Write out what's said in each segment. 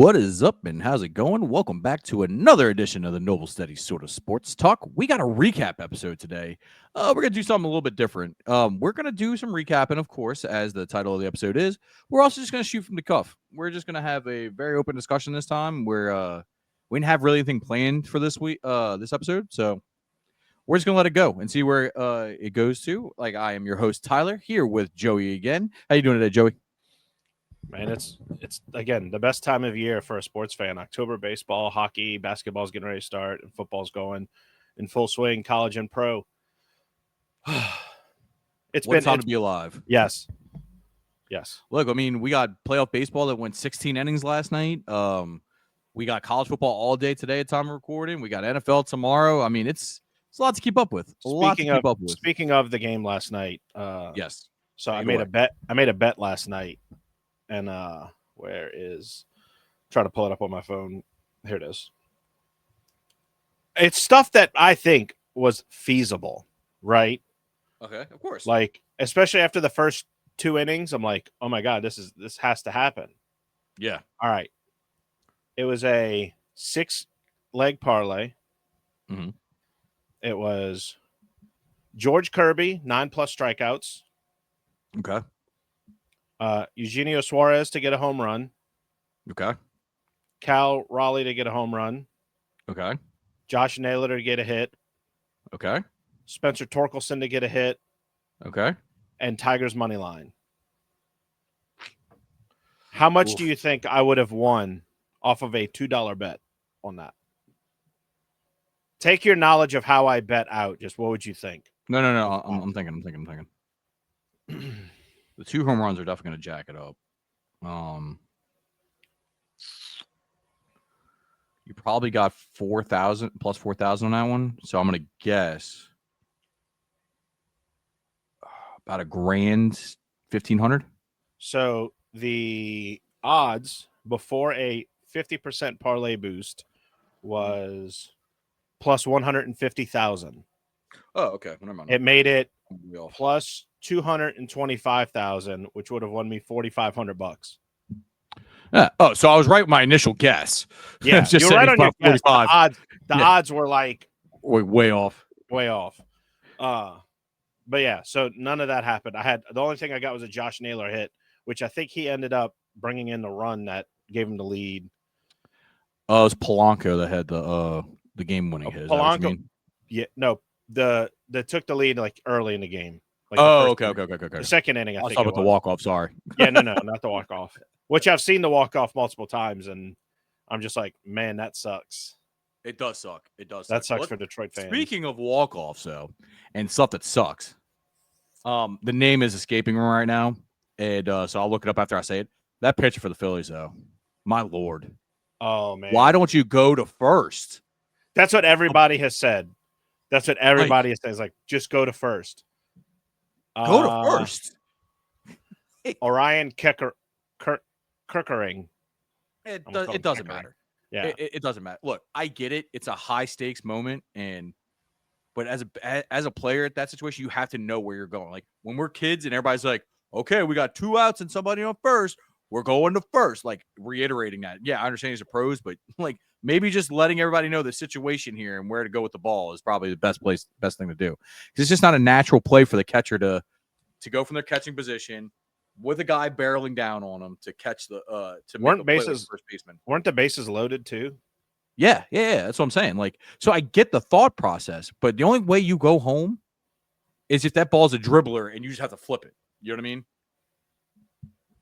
What is up and how's it going? Welcome back to another edition of the Noble Steady Sort of Sports Talk. We got a recap episode today. We're going to do something a little bit different. We're going to do some recapping, of course, as the title of the episode is. We're also just going to shoot from the cuff. We're just going to have a very open discussion this time where we didn't have really anything planned for this week, this episode. So we're just going to let it go and see where it goes to. Like, I am your host, Tyler, here with Joey again. How you doing today, Joey? Man, it's again the best time of year for a sports fan. October baseball, hockey, basketball's getting ready to start, and football's going in full swing, college and pro. It's been time to be alive. Yes. Look, I mean, we got playoff baseball that went 16 innings last night. We got college football all day today at time of recording. We got NFL tomorrow. I mean, it's a lot to keep up with. Speaking of the game last night, yes. So I made a bet. I made a bet last night. And where is try to pull it up on my phone. Here it is. It's stuff that I think was feasible, right? Okay, of course. Like, especially after the first two innings, I'm like, oh my God, this has to happen. Yeah. All right. It was a 6-leg parlay. Mm-hmm. It was George Kirby, 9+ strikeouts. Okay. Eugenio Suarez to get a home run. Okay. Cal Raleigh to get a home run. Okay. Josh Naylor to get a hit. Okay. Spencer Torkelson to get a hit. Okay. And Tigers money line. How much do you think I would have won off of a $2 bet on that? Take your knowledge of how I bet out. Just what would you think? No. I'm thinking. The 2 home runs are definitely going to jack it up. You probably got 4,000 plus 4,000 on that one. So I'm going to guess about $1,000, 1,500. So the odds before a 50% parlay boost was plus 150,000. Oh, okay. Never mind. It made it plus 225,000, which would have won me $4,500. Yeah. Oh, so I was right with my initial guess. Yeah, you're right on your guess. The odds were like way off. Way off. But yeah, so none of that happened. The only thing I got was a Josh Naylor hit, which I think he ended up bringing in the run that gave him the lead. It was Polanco that had the game-winning hit. Polanco. Yeah, no, that took the lead like early in the game. Like okay. The second inning, I think. I was about the walk-off. Sorry. Yeah, no, not the walk-off. Which I've seen the walk-off multiple times, and I'm just like, man, that sucks. It does suck. That sucks for Detroit fans. Speaking of walk-offs, though, and stuff that sucks, the name is escaping me right now, and so I'll look it up after I say it. That pitcher for the Phillies, though, my lord. Oh, man. Why don't you go to first? That's what everybody has said. That's what everybody has said. It's like, just go to first. Go to first. Orion Kirkering. It doesn't matter. Yeah, it doesn't matter. Look, I get it. It's a high stakes moment, but as a player at that situation, you have to know where you're going. Like when we're kids and everybody's like, okay, we got 2 outs and somebody on first, we're going to first. Like reiterating that. Yeah, I understand these are pros, but like maybe just letting everybody know the situation here and where to go with the ball is probably the best thing to do. Because it's just not a natural play for the catcher to go from their catching position with a guy barreling down on him to catch the first baseman. Weren't the bases loaded too? Yeah, that's what I'm saying. Like, so I get the thought process, but the only way you go home is if that ball's a dribbler and you just have to flip it. You know what I mean?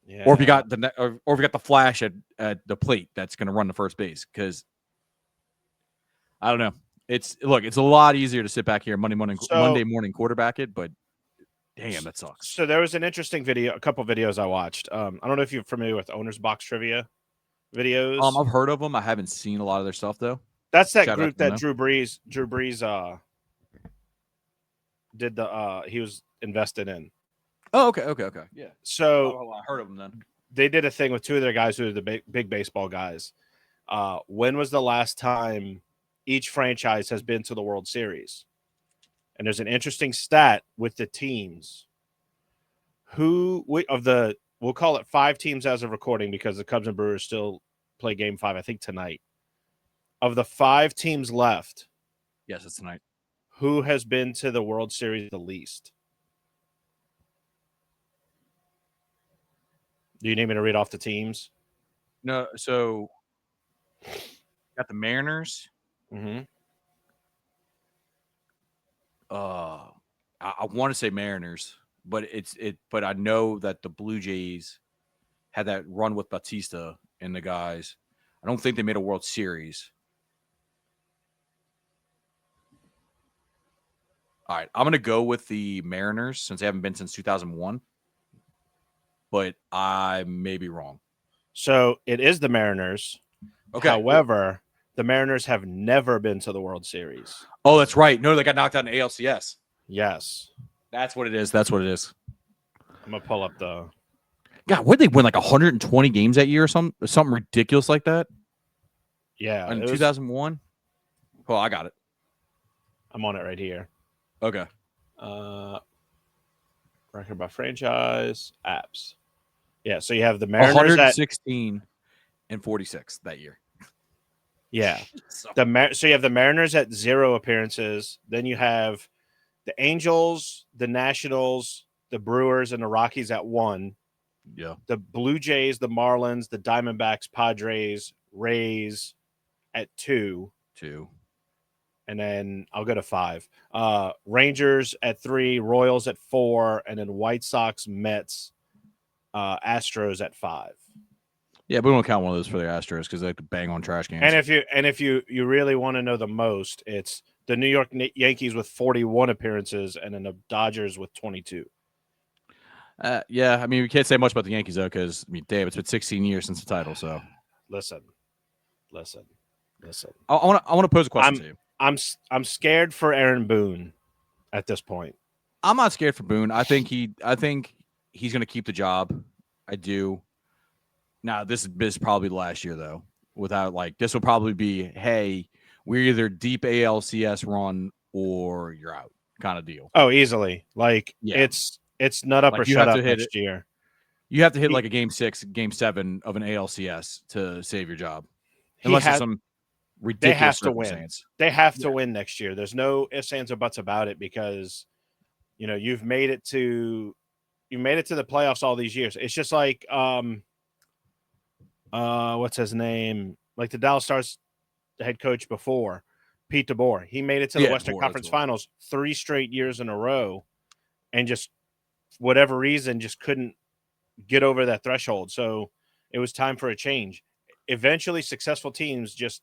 Yeah. Or if you got the flash at the plate that's going to run to first base. Because I don't know. It's a lot easier to sit back here Monday morning quarterback it, but damn, that sucks. So there was an interesting video, a couple videos I watched. I don't know if you're familiar with Owner's Box Trivia videos. I've heard of them. I haven't seen a lot of their stuff though. That's that group that Drew Brees did he was invested in. Oh, okay. Yeah. So I heard of them then. They did a thing with 2 of their guys who are the big baseball guys. When was the last time each franchise has been to the World Series? And there's an interesting stat with the teams. We'll call it 5 teams as of recording because the Cubs and Brewers still play Game 5, I think tonight. Of the 5 teams left, Yes, it's tonight. who has been to the World Series the least? Do you need me to read off the teams? No, so got the Mariners. Mm-hmm. I want to say Mariners, but but I know that the Blue Jays had that run with Batista and the guys. I don't think they made a World Series. All right, I'm gonna go with the Mariners since they haven't been since 2001, but I may be wrong. So it is the Mariners. Okay. However, the Mariners have never been to the World Series. Oh, that's right. No, they got knocked out in ALCS. Yes. That's what it is. That's what it is. I'm gonna pull up the. God, what did they win like 120 games that year or something ridiculous like that? Yeah. In 2001. Oh, I got it. I'm on it right here. Okay. Record by franchise apps. Yeah, so you have the Mariners 116 and 46 that year. Yeah. So So you have the Mariners at 0 appearances. Then you have the Angels, the Nationals, the Brewers, and the Rockies at 1. yeah. The Blue Jays, the Marlins, the Diamondbacks, Padres, Rays at 2. 2. And then I'll go to 5. Rangers at 3, Royals at 4, and then White Sox, Mets, Astros at 5. Yeah, but we don't count one of those for the Astros because they like to bang on trash cans. And if you really want to know the most, it's the New York Yankees with 41 appearances, and then the Dodgers with 22. Yeah, I mean we can't say much about the Yankees though because I mean, Dave, it's been 16 years since the title. So Listen. I want to pose a question to you. I'm scared for Aaron Boone at this point. I'm not scared for Boone. I think he's going to keep the job. I do. Now this is probably the last year though. Without this will probably be, hey, we're either deep ALCS run or you're out kind of deal. Oh, easily. It's nut up or shut up next year. You have to hit like a game 6, game 7 of an ALCS to save your job. Unless there's some ridiculous they have to win. They have to win next year. There's no ifs, ands, or buts about it because you've made it to the playoffs all these years. It's just like what's his name? Like the Dallas Stars head coach before, Pete DeBoer. He made it to the Western Conference Finals 3 straight years in a row, and just whatever reason just couldn't get over that threshold. So it was time for a change. Eventually, successful teams just,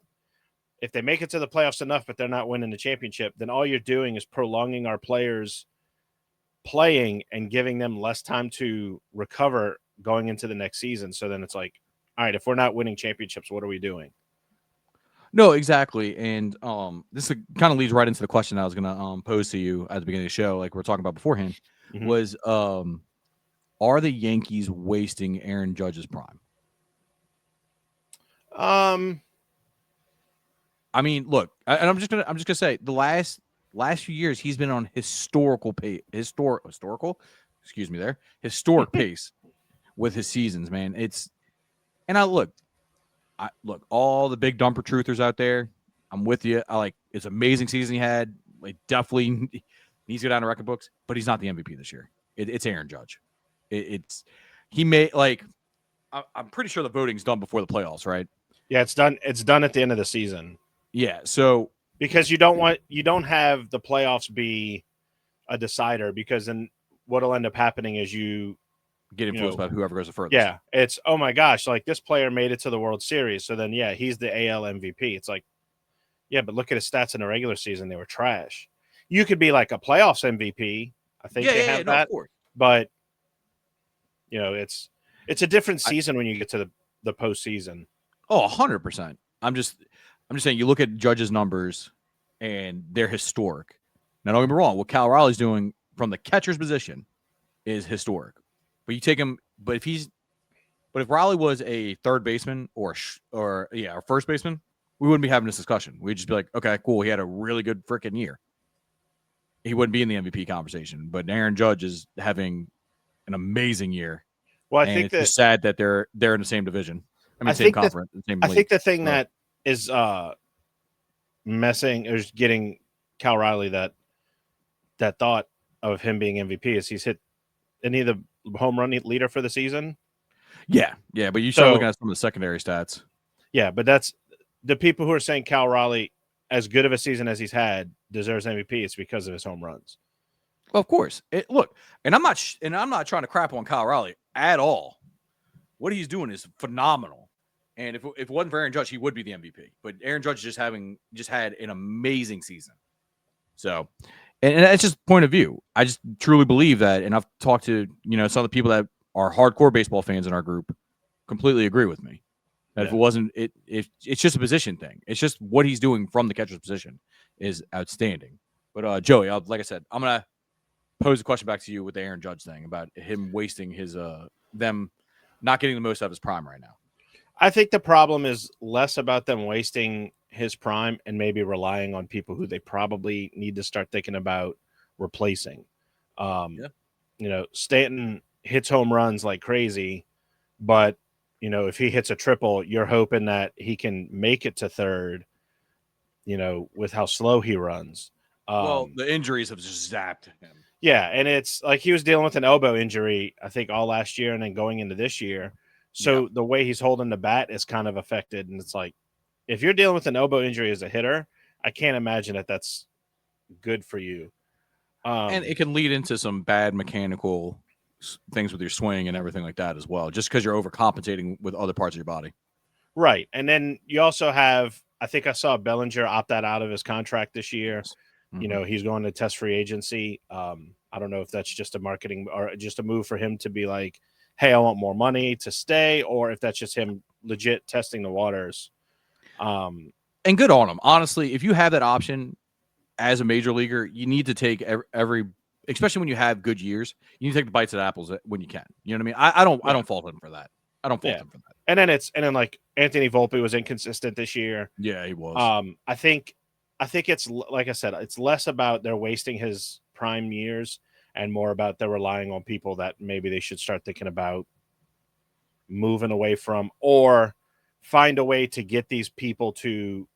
if they make it to the playoffs enough, but they're not winning the championship, then all you're doing is prolonging our players playing and giving them less time to recover going into the next season. So then it's like, all right, if we're not winning championships, what are we doing? No, exactly. And this kind of leads right into the question I was going to pose to you at the beginning of the show, like we were talking about beforehand, was are the Yankees wasting Aaron Judge's prime? I mean, look, and I'm just gonna say the last few years he's been on historic pace with his seasons, man. Look, all the big dumper truthers out there, I'm with you. It's an amazing season he had. Like, definitely needs to go down to record books, but he's not the MVP this year. It's Aaron Judge. I'm pretty sure the voting's done before the playoffs, right? Yeah, it's done. It's done at the end of the season. Yeah, so because you don't have the playoffs be a decider, because then what'll end up happening is you get influenced by whoever goes the furthest. Yeah, it's, oh my gosh, like this player made it to the World Series, so then he's the AL MVP. It's like, yeah, but look at his stats in the regular season; they were trash. You could be like a playoffs MVP. I think they have that, but it's a different season when you get to the postseason. Oh, 100%. I'm just saying, you look at Judge's numbers and they're historic. Now, don't get me wrong, what Cal Raleigh's doing from the catcher's position is historic. But you take him, but if Raleigh was a third baseman or first baseman, we wouldn't be having this discussion. We'd just be like, okay, cool, he had a really good freaking year. He wouldn't be in the MVP conversation. But Aaron Judge is having an amazing year. Well, I think it's just sad that they're in the same division. I mean, I same think that conference, same I league. think the thing So, that is messing or is getting Cal Riley that thought of him being MVP is he's hit any of the home run leader for the season. yeah, but you start So looking at some of the secondary stats. yeah, but that's the people who are saying Cal Riley, as good of a season as he's had, deserves MVP. It's because of his home runs. Well, of course. Look, and I'm not trying to crap on Kyle Raleigh at all. What he's doing is phenomenal. And if it wasn't for Aaron Judge, he would be the MVP. But Aaron Judge just had an amazing season. So, and that's just point of view. I just truly believe that, and I've talked to some of the people that are hardcore baseball fans in our group, completely agree with me. That if it wasn't if it's just a position thing. It's just what he's doing from the catcher's position is outstanding. But Joey, like I said, I'm gonna pose a question back to you with the Aaron Judge thing about him wasting his them not getting the most out of his prime right now. I think the problem is less about them wasting his prime and maybe relying on people who they probably need to start thinking about replacing. Stanton hits home runs like crazy, but if he hits a triple, you're hoping that he can make it to third, with how slow he runs. Well, the injuries have just zapped him. Yeah, and it's like he was dealing with an elbow injury, I think, all last year and then going into this year. So the way he's holding the bat is kind of affected. And it's like, if you're dealing with an elbow injury as a hitter, I can't imagine that that's good for you. And it can lead into some bad mechanical things with your swing and everything like that as well, just because you're overcompensating with other parts of your body. Right. And then you also have, I think I saw Bellinger opt out of his contract this year. Mm-hmm. He's going to test free agency. I don't know if that's just a marketing or just a move for him to be like, hey, I want more money to stay, or if that's just him legit testing the waters. And good on him. Honestly, if you have that option as a major leaguer, you need to take every especially when you have good years, you need to take the bites at apples when you can. You know what I mean? I don't fault him for that. I don't fault him for that. And then like Anthony Volpe was inconsistent this year. Yeah, he was. I think it's, like I said, it's less about they're wasting his prime years and more about they're relying on people that maybe they should start thinking about moving away from, or find a way to get these people to,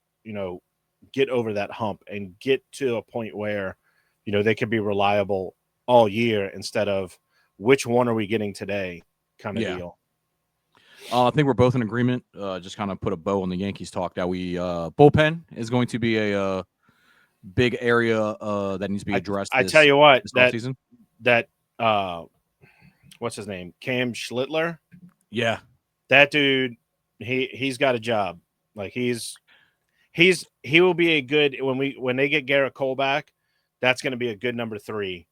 get over that hump and get to a point where, they can be reliable all year instead of which one are we getting today kind of deal. I think we're both in agreement. Just kind of put a bow on the Yankees talk that we bullpen is going to be a big area that needs to be addressed. I tell you what, that what's his name? Cam Schlittler. Yeah, that dude, he's got a job. Like he will be a good when they get Garrett Cole back. That's going to be a good number 3,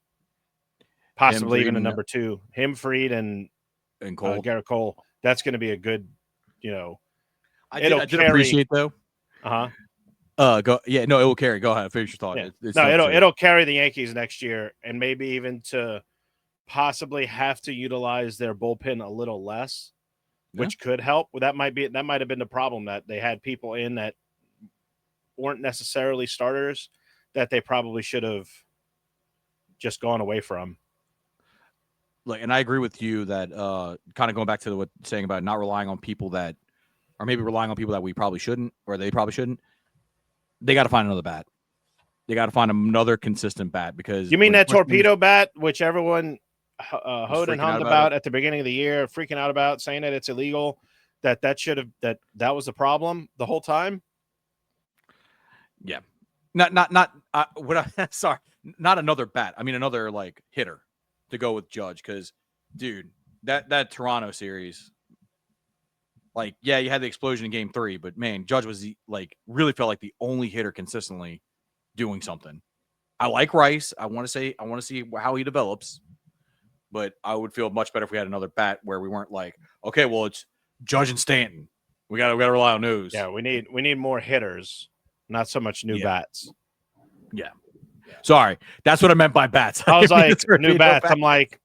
possibly even a number 2. Him, Fried, and Cole. Garrett Cole. That's going to be a good, I did appreciate though. Go. Yeah, no, it will carry. Go ahead, finish your thought. Yeah. It'll carry the Yankees next year, and maybe even to possibly have to utilize their bullpen a little less, which could help. Well, that might have been the problem, that they had people in that weren't necessarily starters that they probably should have just gone away from. Like, and I agree with you that kind of going back to what saying about not relying on people that, or maybe relying on people that we probably shouldn't, or they probably shouldn't. They got to find another bat. They got to find another consistent bat, because you mean that torpedo bat, which everyone hoed and hummed about at the beginning of the year, freaking out about, saying that it's illegal, that was the problem the whole time. Yeah, sorry, not another bat. I mean, another like hitter to go with Judge, because, dude, that Toronto series, like, yeah, you had the explosion in Game 3, but man, Judge was really felt like the only hitter consistently doing something. I like Rice. I want to see how he develops, but I would feel much better if we had another bat where we weren't like, okay, well, it's Judge and Stanton. We gotta rely on those. Yeah, we need more hitters, not so much new bats. Yeah. Sorry, that's what I meant by bats. I was like, new bats. I'm like,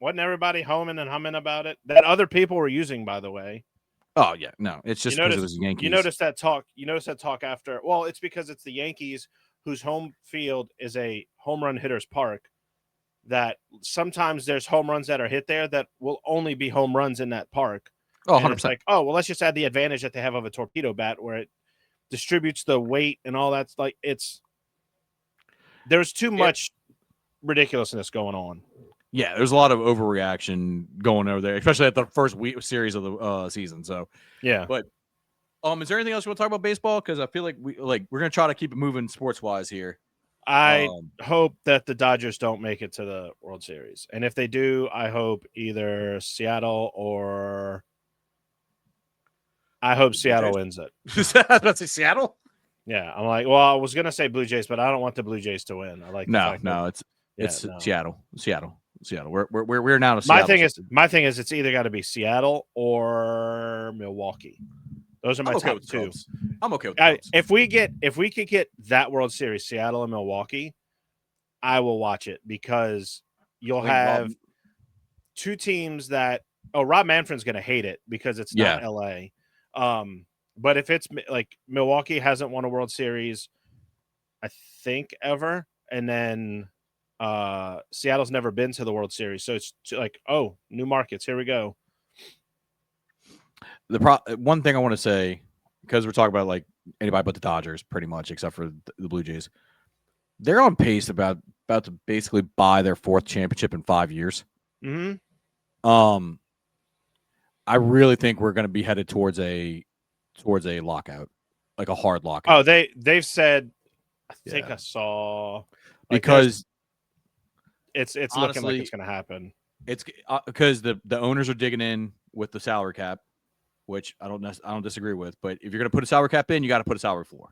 wasn't everybody homing and humming about it? That other people were using, by the way. Oh yeah, no, it's just because it was the Yankees. You notice that talk after. Well, it's because it's the Yankees, whose home field is a home run hitter's park. That sometimes there's home runs that are hit there that will only be home runs in that park. Oh, And it's 100%. like, oh, well, let's just add the advantage that they have of a torpedo bat where it distributes the weight and all that. Like, there's too much ridiculousness going on. Yeah, there's a lot of overreaction going over there, especially at the first series of the season. So, Yeah. but is there anything else you want to talk about baseball? Because I feel like we're gonna try to keep it moving sports wise here. I hope that the Dodgers don't make it to the World Series. And if they do, I hope either Seattle or I hope Seattle wins it. I was about to say Seattle. Yeah, I'm like, well, I was gonna say Blue Jays, but I don't want the Blue Jays to win. I like the fact that, it's no. Seattle. We're now to My Seattle. thing is, it's either got to be Seattle or Milwaukee. Those are my top two. I'm okay with the Cubs. If we could get that World Series, Seattle and Milwaukee, I will watch it because you'll have two teams that. Oh, Rob Manfred's going to hate it because it's not LA. But if it's like Milwaukee hasn't won a World Series, I think ever, and then Seattle's never been to the World Series, so it's like, oh, new markets, here we go. One thing I want to say, because we're talking about like anybody but the Dodgers, pretty much, except for the Blue Jays, they're on pace about to basically buy their 4th championship in 5 years. Mm-hmm. I really think we're going to be headed towards a lockout, like a hard lockout. Oh, they've said. I think I saw because it's honestly, looking like it's going to happen. It's because the owners are digging in with the salary cap, which I don't disagree with. But if you're going to put a salary cap in, you got to put a salary floor.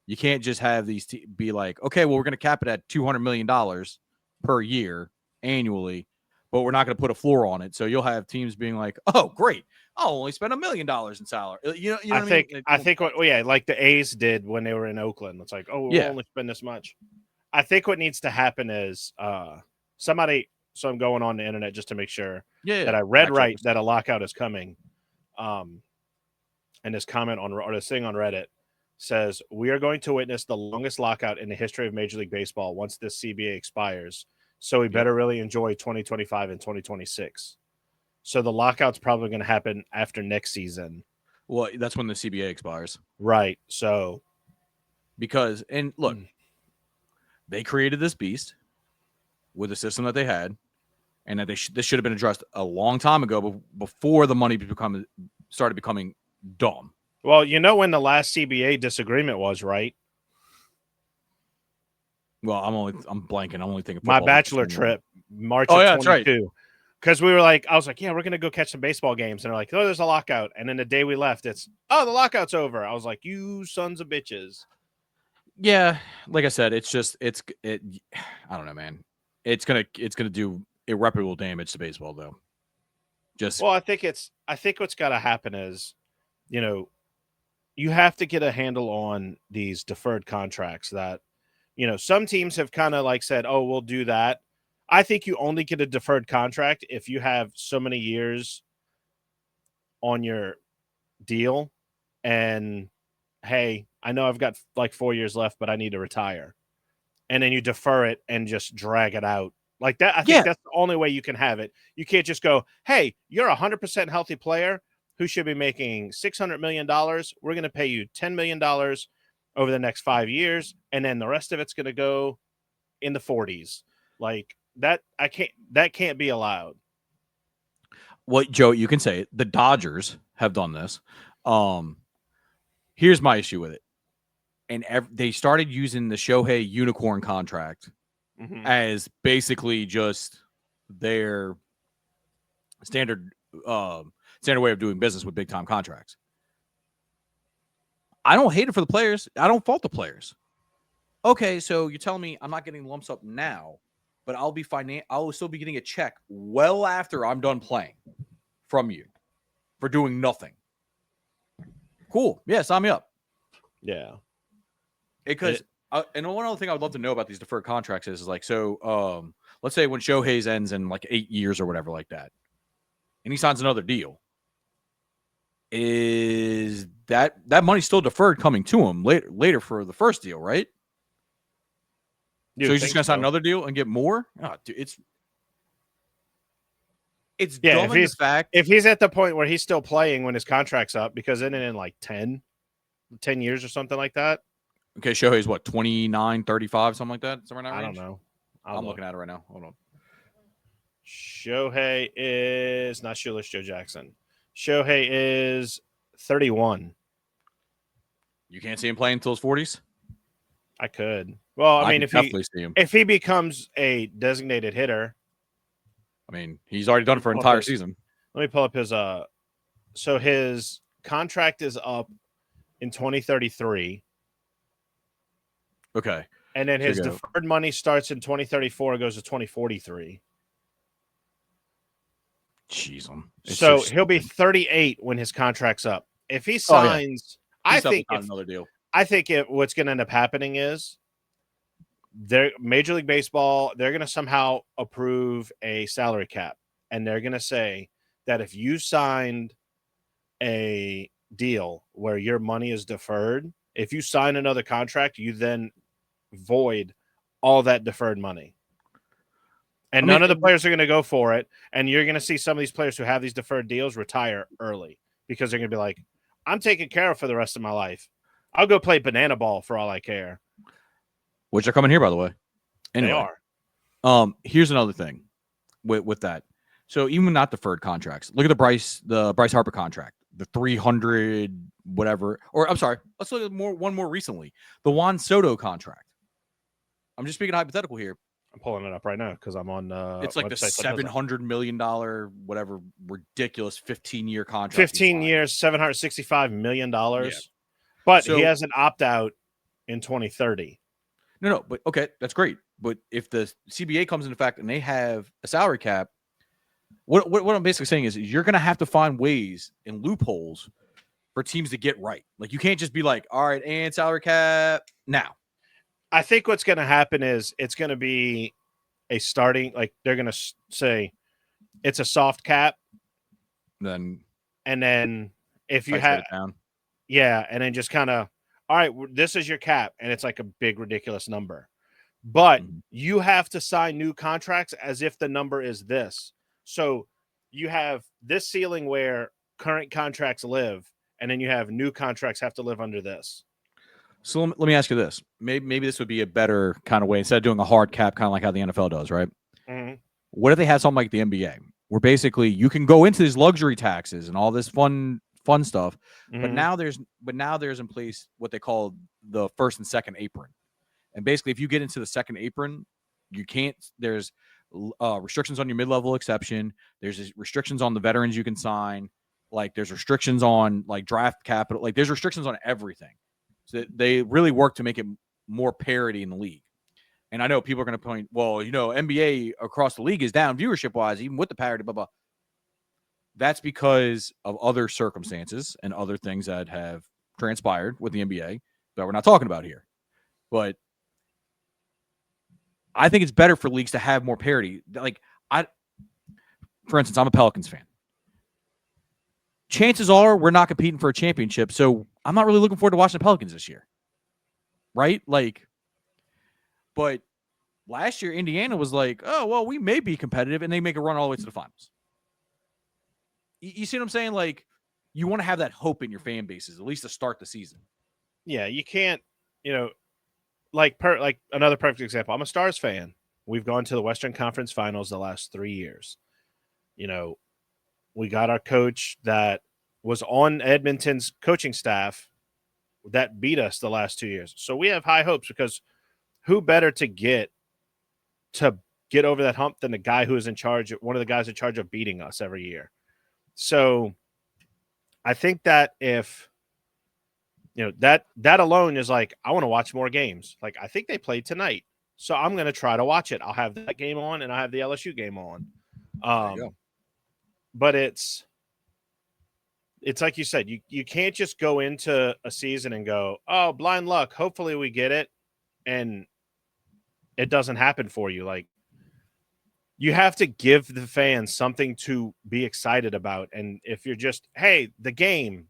You can't just have these be like, okay, well, we're going to cap it at $200 million per year annually, but we're not going to put a floor on it. So you'll have teams being like, oh, great, I'll only spend $1 million in salary. You know what I mean? I think like the A's did when they were in Oakland. It's like, oh, we'll only spend this much. I think what needs to happen is somebody. So I'm going on the internet just to make sure that I read right that a lockout is coming. And this comment or this thing on Reddit says, we are going to witness the longest lockout in the history of Major League Baseball once this CBA expires. So we better really enjoy 2025 and 2026. So the lockout's probably going to happen after next season. Well, that's when the CBA expires. Right. So because, and look, they created this beast with the system that they had, and that this should have been addressed a long time ago before the money started becoming dumb. Well, you know when the last CBA disagreement was, right? Well, I'm blanking. I'm only thinking my bachelor trip, March of 22. That's right. Because we were like, I was like, yeah, we're going to go catch some baseball games. And they're like, oh, there's a lockout. And then the day we left, it's, oh, the lockout's over. I was like, you sons of bitches. Yeah. Like I said, it's I don't know, man. It's going to do irreparable damage to baseball, though. Well, I think what's got to happen is, you have to get a handle on these deferred contracts that, some teams have kind of like said, oh, we'll do that. I think you only get a deferred contract if you have so many years on your deal. And, hey, I know I've got like 4 years left, but I need to retire. And then you defer it and just drag it out. Like that, I think that's the only way you can have it. You can't just go, hey, you're a 100% healthy player who should be making $600 million. We're going to pay you $10 million over the next 5 years. And then the rest of it's going to go in the 40s. Like that, that can't be allowed. Well, Joe, you can say it. The Dodgers have done this. Here's my issue with it. And they started using the Shohei unicorn contract as basically just their standard way of doing business with big time contracts. I don't hate it for the players. I don't fault the players. Okay, so you're telling me I'm not getting lumps up now, but I'll still be getting a check well after I'm done playing from you for doing nothing. Cool. Yeah, sign me up. Yeah. Because and one other thing I would love to know about these deferred contracts is like, so let's say when Shohei's ends in like 8 years or whatever like that, and he signs another deal, is that money still deferred coming to him later for the first deal, right? So he's just gonna sign another deal and get more? Oh, dude, it's Yeah, dumb in the fact. if he's at the point where he's still playing when his contract's up, because then in like 10 years or something like that. Okay, Shohei's what, 29, 35, something like that? Somewhere in that I range? don't know. I'm looking at it right now. Hold on. Shohei is not Shoeless Joe Jackson. Shohei is 31. You can't see him playing until his 40s? I could. Well, I mean, can definitely see him. if he becomes a designated hitter, I mean, he's already done it for an entire season. Let me pull up his so his contract is up in 2033. Okay. And then his deferred money starts in 2034 and goes to 2043. Jeez. So he'll be 38 when his contract's up. If he signs, I think another deal. I think what's going to end up happening is Major League Baseball, they're going to somehow approve a salary cap. And they're going to say that if you signed a deal where your money is deferred, if you sign another contract, you then void all that deferred money. And none of the players are going to go for it. And you're going to see some of these players who have these deferred deals retire early because they're going to be like, I'm taken care of for the rest of my life. I'll go play banana ball for all I care. Which are coming here, by the way. Anyway, they are. Here's another thing with that. So even not deferred contracts, look at the Bryce Harper contract, the 300 whatever. Or I'm sorry, let's look at one more recently, the Juan Soto contract. I'm just speaking hypothetical here. I'm pulling it up right now because I'm on. It's like the $700 million, whatever ridiculous 15-year contract. 15 years, $765 million. Yeah. But he has an opt out in 2030. No, but okay, that's great. But if the CBA comes into effect and they have a salary cap, what I'm basically saying is you're going to have to find ways and loopholes for teams to get right. Like you can't just be like, all right, and salary cap now. I think what's going to happen is it's going to be a starting, like they're going to say it's a soft cap. And then if you have, yeah, and then just kind of, all right, this is your cap, and it's like a big, ridiculous number. But you have to sign new contracts as if the number is this. So you have this ceiling where current contracts live, and then you have new contracts have to live under this. So let me ask you this. Maybe this would be a better kind of way instead of doing a hard cap, kind of like how the NFL does, right? Mm-hmm. What if they had something like the NBA, where basically you can go into these luxury taxes and all this fun stuff, but now there's in place what they call the first and second apron, and basically if you get into the second apron, you can't. There's restrictions on your mid-level exception. There's restrictions on the veterans you can sign. Like there's restrictions on like draft capital. Like there's restrictions on everything. So they really work to make it more parity in the league. And I know people are going to point, well, NBA across the league is down viewership-wise, even with the parity, blah, blah. That's because of other circumstances and other things that have transpired with the NBA that we're not talking about here. But I think it's better for leagues to have more parity. Like, for instance, I'm a Pelicans fan. Chances are we're not competing for a championship, so I'm not really looking forward to watching the Pelicans this year. Right? Like, but last year, Indiana was like, oh, well, we may be competitive, and they make a run all the way to the finals. You see what I'm saying? Like, you want to have that hope in your fan bases, at least to start the season. Yeah, you can't, like another perfect example. I'm a Stars fan. We've gone to the Western Conference Finals the last 3 years. We got our coach that was on Edmonton's coaching staff that beat us the last 2 years. So we have high hopes because who better to get over that hump than the guy who is in charge, one of the guys in charge of beating us every year. So I think that if, that alone is like, I want to watch more games. Like, I think they played tonight, so I'm going to try to watch it. I'll have that game on and I have the LSU game on. But it's like you said, you can't just go into a season and go, oh, blind luck. Hopefully we get it. And it doesn't happen for you. Like, you have to give the fans something to be excited about. And if you're just, hey, the game,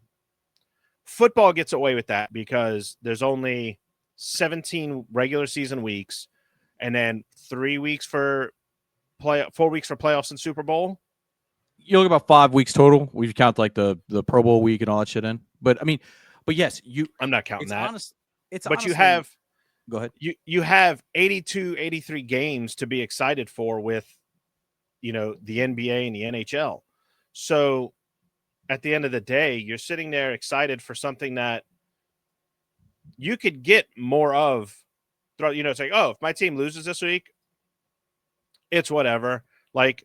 football gets away with that because there's only 17 regular season weeks and then 4 weeks for playoffs and Super Bowl. you look about 5 weeks total. We count like the Pro Bowl week and all that shit in. But I mean, but yes, I'm not counting it's that. honest. It's But honestly, you have go ahead. you have 82, 83 games to be excited for with, the NBA and the NHL. So at the end of the day, you're sitting there excited for something that you could get more of. It's like, oh, if my team loses this week, it's whatever. Like,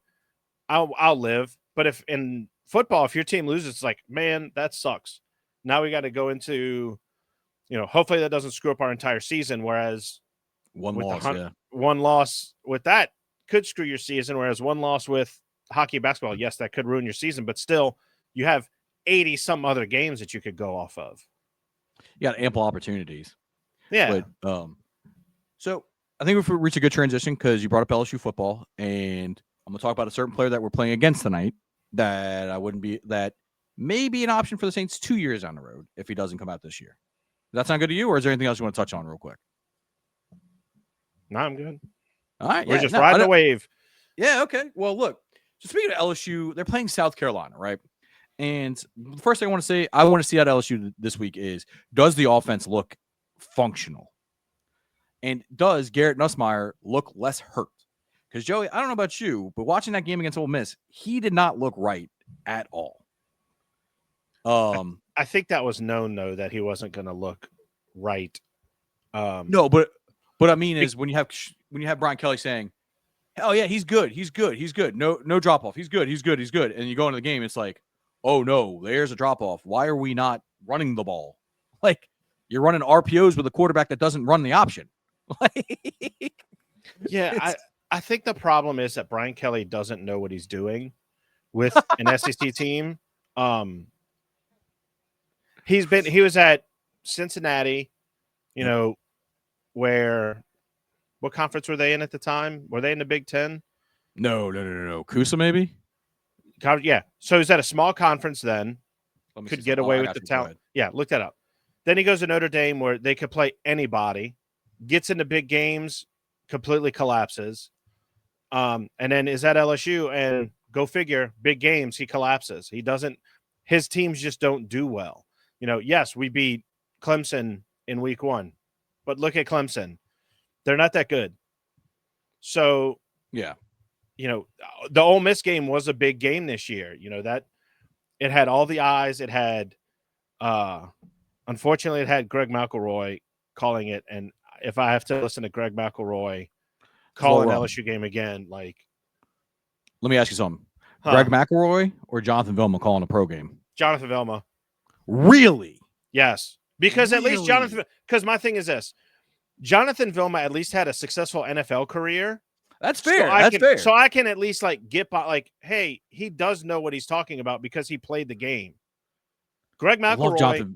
I'll live. But if in football, if your team loses, it's like, man, that sucks. Now we got to go into, hopefully that doesn't screw up our entire season. Whereas One with loss, yeah. one loss with that could screw your season. Whereas one loss with hockey and basketball, yes, that could ruin your season. But still, you have 80 some other games that you could go off of. You got ample opportunities. Yeah. But so I think we've reached a good transition because you brought up LSU football, and I'm gonna talk about a certain player that we're playing against tonight that may be an option for the Saints 2 years down the road if he doesn't come out this year. Does that sound good to you, or is there anything else you want to touch on real quick? No, I'm good. All right, we're just riding the wave. Yeah, okay. Well, look. So speaking of LSU, they're playing South Carolina, right? And the first thing I want to see at LSU this week is, does the offense look functional? And does Garrett Nussmeier look less hurt? Because, Joey, I don't know about you, but watching that game against Ole Miss, he did not look right at all. I think that was known, though, that he wasn't going to look right. No, but I mean is when you have Brian Kelly saying, "Oh yeah, he's good, no drop off, he's good," and you go into the game, it's like, oh no, there's a drop off. Why are we not running the ball? Like, you're running RPOs with a quarterback that doesn't run the option. Yeah, I think the problem is that Brian Kelly doesn't know what he's doing with an SEC team. He was at Cincinnati, where what conference were they in at the time? Were they in the Big Ten? No. Kusa, maybe? Yeah. So he's at a small conference then. Could get away with the talent. Yeah, look that up. Then he goes to Notre Dame where they could play anybody, gets into big games, completely collapses. And then is at LSU and go figure, big games, he collapses. His teams just don't do well. Yes, we beat Clemson in week 1, but look at Clemson. They're not that good. So, yeah, the Ole Miss game was a big game this year. That it had all the eyes. It had, unfortunately, it had Greg McElroy calling it. And if I have to listen to Greg McElroy call an LSU game again, like, let me ask you something: Greg McElroy or Jonathan Vilma calling a pro game? Jonathan Vilma. Really? Yes, because at least Jonathan. Because my thing is this: Jonathan Vilma at least had a successful NFL career. That's fair. That's fair. So I can at least get by, hey, he does know what he's talking about because he played the game. Greg McElroy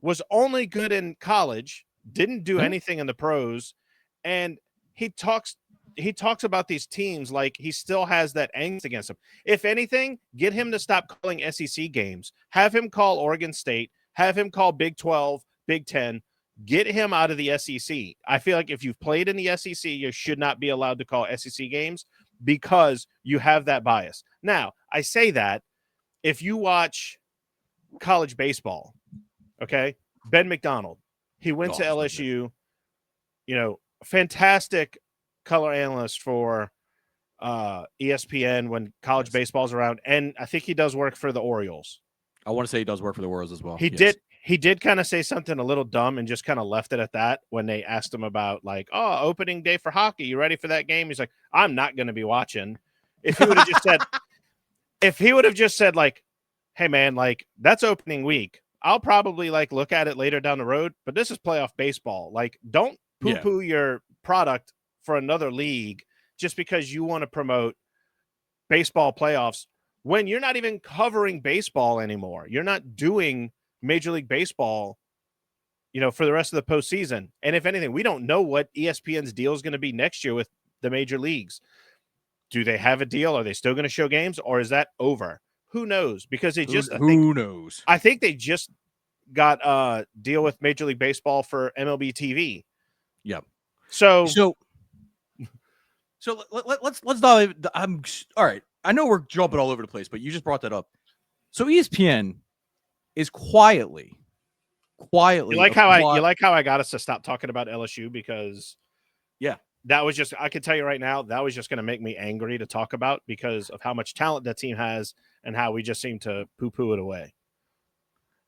was only good in college, didn't do anything in the pros, and he talks about these teams like he still has that angst against them. If anything, get him to stop calling SEC games. Have him call Oregon State. Have him call Big 12, Big 10. Get him out of the SEC. I feel like if you've played in the SEC, you should not be allowed to call SEC games because you have that bias. Now, I say that if you watch college baseball, okay, Ben McDonald, he went to LSU, fantastic color analyst for ESPN when college baseball's around, and I think he does work for the Orioles. I want to say he does work for the Orioles as well. He did kind of say something a little dumb and just kind of left it at that when they asked him about opening day for hockey. You ready for that game? He's like, I'm not going to be watching. If he would have just said, hey man, that's opening week. I'll probably look at it later down the road, but this is playoff baseball. Don't poo-poo your product for another league just because you want to promote baseball playoffs when you're not even covering baseball anymore. You're not doing Major League Baseball, for the rest of the postseason. And if anything, we don't know what ESPN's deal is going to be next year with the major leagues. Do they have a deal? Are they still going to show games, or is that over? Who knows? Because who knows? I think they just got a deal with Major League Baseball for MLB TV. Yep. So let's dive. All right. I know we're jumping all over the place, but you just brought that up. So ESPN is quietly. You like how I got us to stop talking about LSU because yeah, that was just, I can tell you right now, that was just going to make me angry to talk about because of how much talent that team has and how we just seem to poo-poo it away.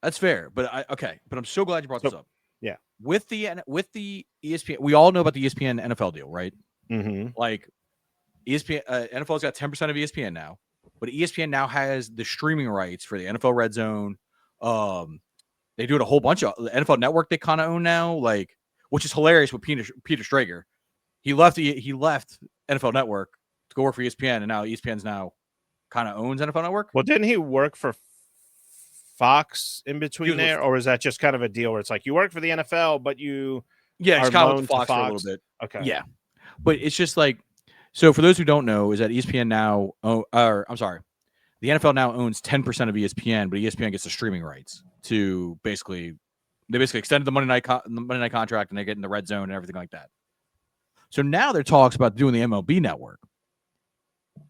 that's fair. But I'm so glad you brought this up. Yeah. With the ESPN, we all know about the ESPN NFL deal, right? Mm-hmm. Like ESPN, NFL's got 10% of ESPN now, but ESPN now has the streaming rights for the NFL Red Zone. They do it a whole bunch of the NFL Network. They kind of own now, like, which is hilarious with Peter Strager. He left NFL Network to go work for ESPN, and now ESPN's now kind of owns NFL Network. Well, didn't he work for Fox in between there, or is that just kind of a deal where it's like you work for the NFL, but you it's kind of with Fox for a little bit. Okay, yeah, but it's just like, so for those who don't know, is that ESPN now, the NFL now owns 10% of ESPN, but ESPN gets the streaming rights to they basically extended the Monday night contract, and they get in the red zone and everything like that. So now there are talks about doing the MLB network.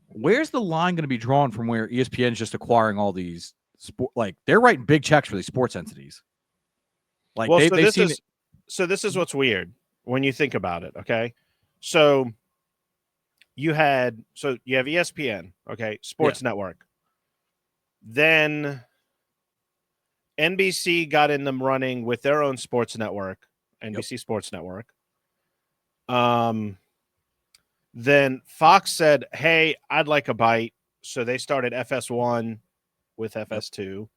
Where's the line going to be drawn from where ESPN is just acquiring all these sport? Like, they're writing big checks for these sports entities. Like, well, this is what's weird when you think about it. Okay, so you have ESPN, okay, Sports Network. Then NBC got in them running with their own sports network, NBC Sports Network. Then Fox said, "Hey, I'd like a bite," so they started FS1 with FS2,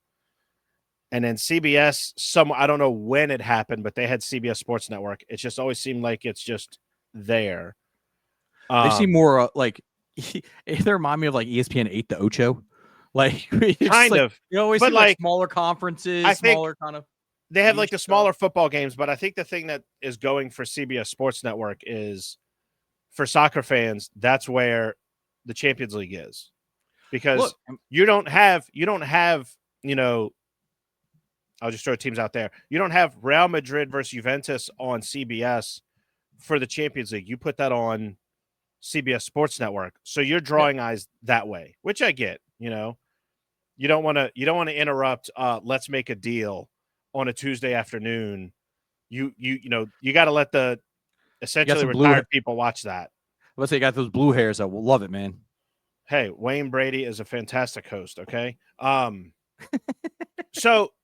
and then CBS. I don't know when it happened, but they had CBS Sports Network. It just always seemed like it's just there. They seem more like they remind me of like ESPN 8 to Ocho. Like, kind of, you always see like smaller conferences, smaller kind of. They have like the smaller football games, but I think the thing that is going for CBS Sports Network is for soccer fans. That's where the Champions League is, because you don't have, I'll just throw teams out there. You don't have Real Madrid versus Juventus on CBS for the Champions League. You put that on CBS Sports Network. So you're drawing eyes that way, which I get, you don't want to interrupt. Let's make a deal on a Tuesday afternoon. You got to let the essentially retired people watch that. Let's say you got those blue hairs that will love it, man. Hey, Wayne Brady is a fantastic host. Okay. So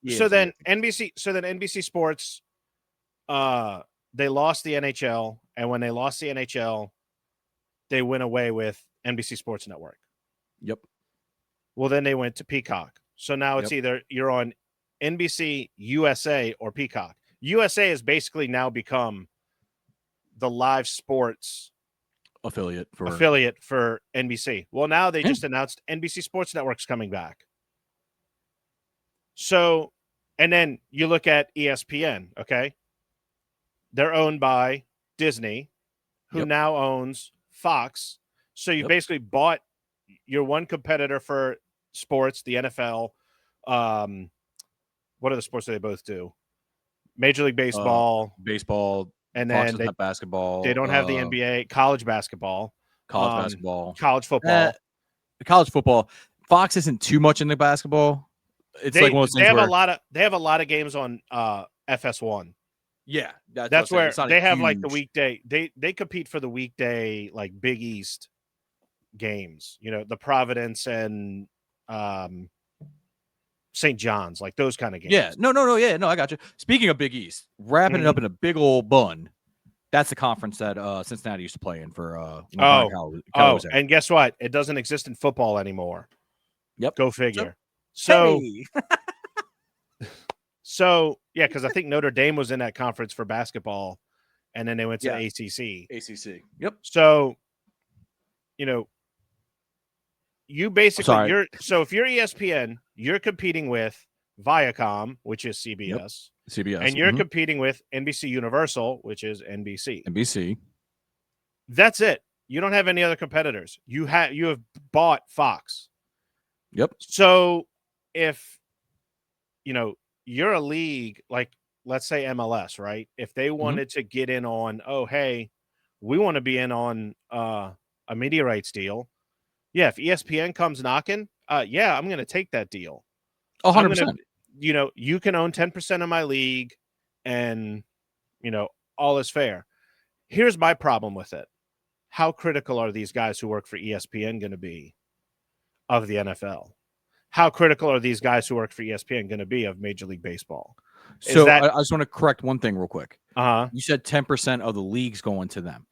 then NBC Sports, they lost the NHL, and when they lost the NHL, they went away with NBC Sports Network. Yep. Well, then they went to Peacock. So now it's either you're on NBC USA or Peacock. USA has basically now become the live sports affiliate for NBC. Well, now they just announced NBC Sports Network's coming back. So, and then you look at ESPN, okay? They're owned by Disney, who now owns Fox. So you basically bought your one competitor for sports, the NFL. What are the sports that they both do? Major League Baseball. And then they have basketball. They don't have the NBA, college basketball. College football. College football. Fox isn't too much into basketball. It's like one of those things they have a lot of games on FS1. Yeah, that's where they have like the weekday. They compete for the weekday, like Big East games. The Providence and St. John's, like those kind of games. Yeah, no, I got you. Speaking of Big East, wrapping it up in a big old bun. That's the conference that Cincinnati used to play in for. And guess what? It doesn't exist in football anymore. Yep. Go figure. So yeah, because I think Notre Dame was in that conference for basketball, and then they went to the ACC. Yep. So, you basically so if you're ESPN, you're competing with Viacom, which is CBS. And you're competing with NBC Universal, which is NBC. That's it. You don't have any other competitors. You have bought Fox. Yep. So if you're a league like, let's say MLS, right? If they wanted to get in on, oh hey, we want to be in on a media rights deal, Yeah, if ESPN comes knocking, yeah, I'm going to take that deal. 100%. You can own 10% of my league and, all is fair. Here's my problem with it. How critical are these guys who work for ESPN going to be of the NFL? How critical are these guys who work for ESPN going to be of Major League Baseball? So I just want to correct one thing real quick. You said 10% of the leagues going to them.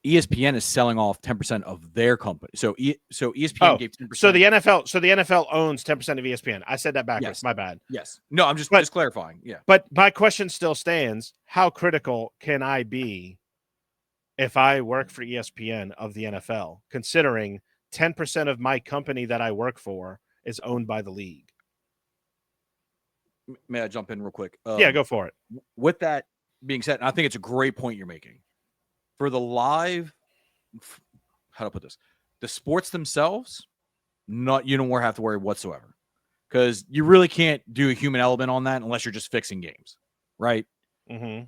ESPN is selling off 10% of their company. So ESPN gave 10%. So the NFL owns 10% of ESPN. I said that backwards. Yes. My bad. Yes. No, I'm just clarifying. Yeah. But my question still stands. How critical can I be if I work for ESPN of the NFL, considering 10% of my company that I work for is owned by the league? May I jump in real quick? Yeah, go for it. With that being said, I think it's a great point you're making. For the live, how to put this, the sports themselves, you don't have to worry whatsoever, because you really can't do a human element on that unless you're just fixing games, right? Mm-hmm.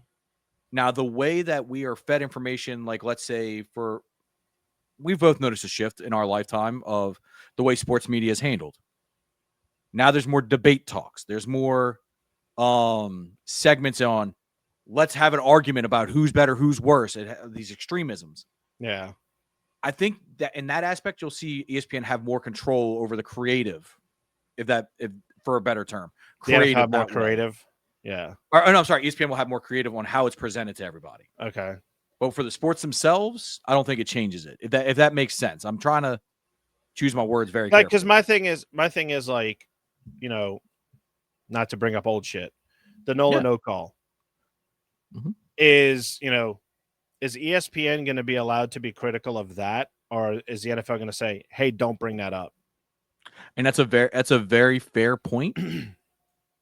Now, the way that we are fed information, like let's say we've both noticed a shift in our lifetime of the way sports media is handled. Now there's more debate talks. There's more segments on let's have an argument about who's better, who's worse, these extremisms. Yeah. I think that in that aspect, you'll see ESPN have more control over the creative, if for a better term, creative, more creative. Way. Yeah. No, I'm sorry. ESPN will have more creative on how it's presented to everybody. Okay. But for the sports themselves, I don't think it changes it. If that makes sense, I'm trying to choose my words very carefully. Because my thing is like, not to bring up old shit, the Nola no call is ESPN going to be allowed to be critical of that, or is the NFL going to say, "Hey, don't bring that up"? And that's a very fair point.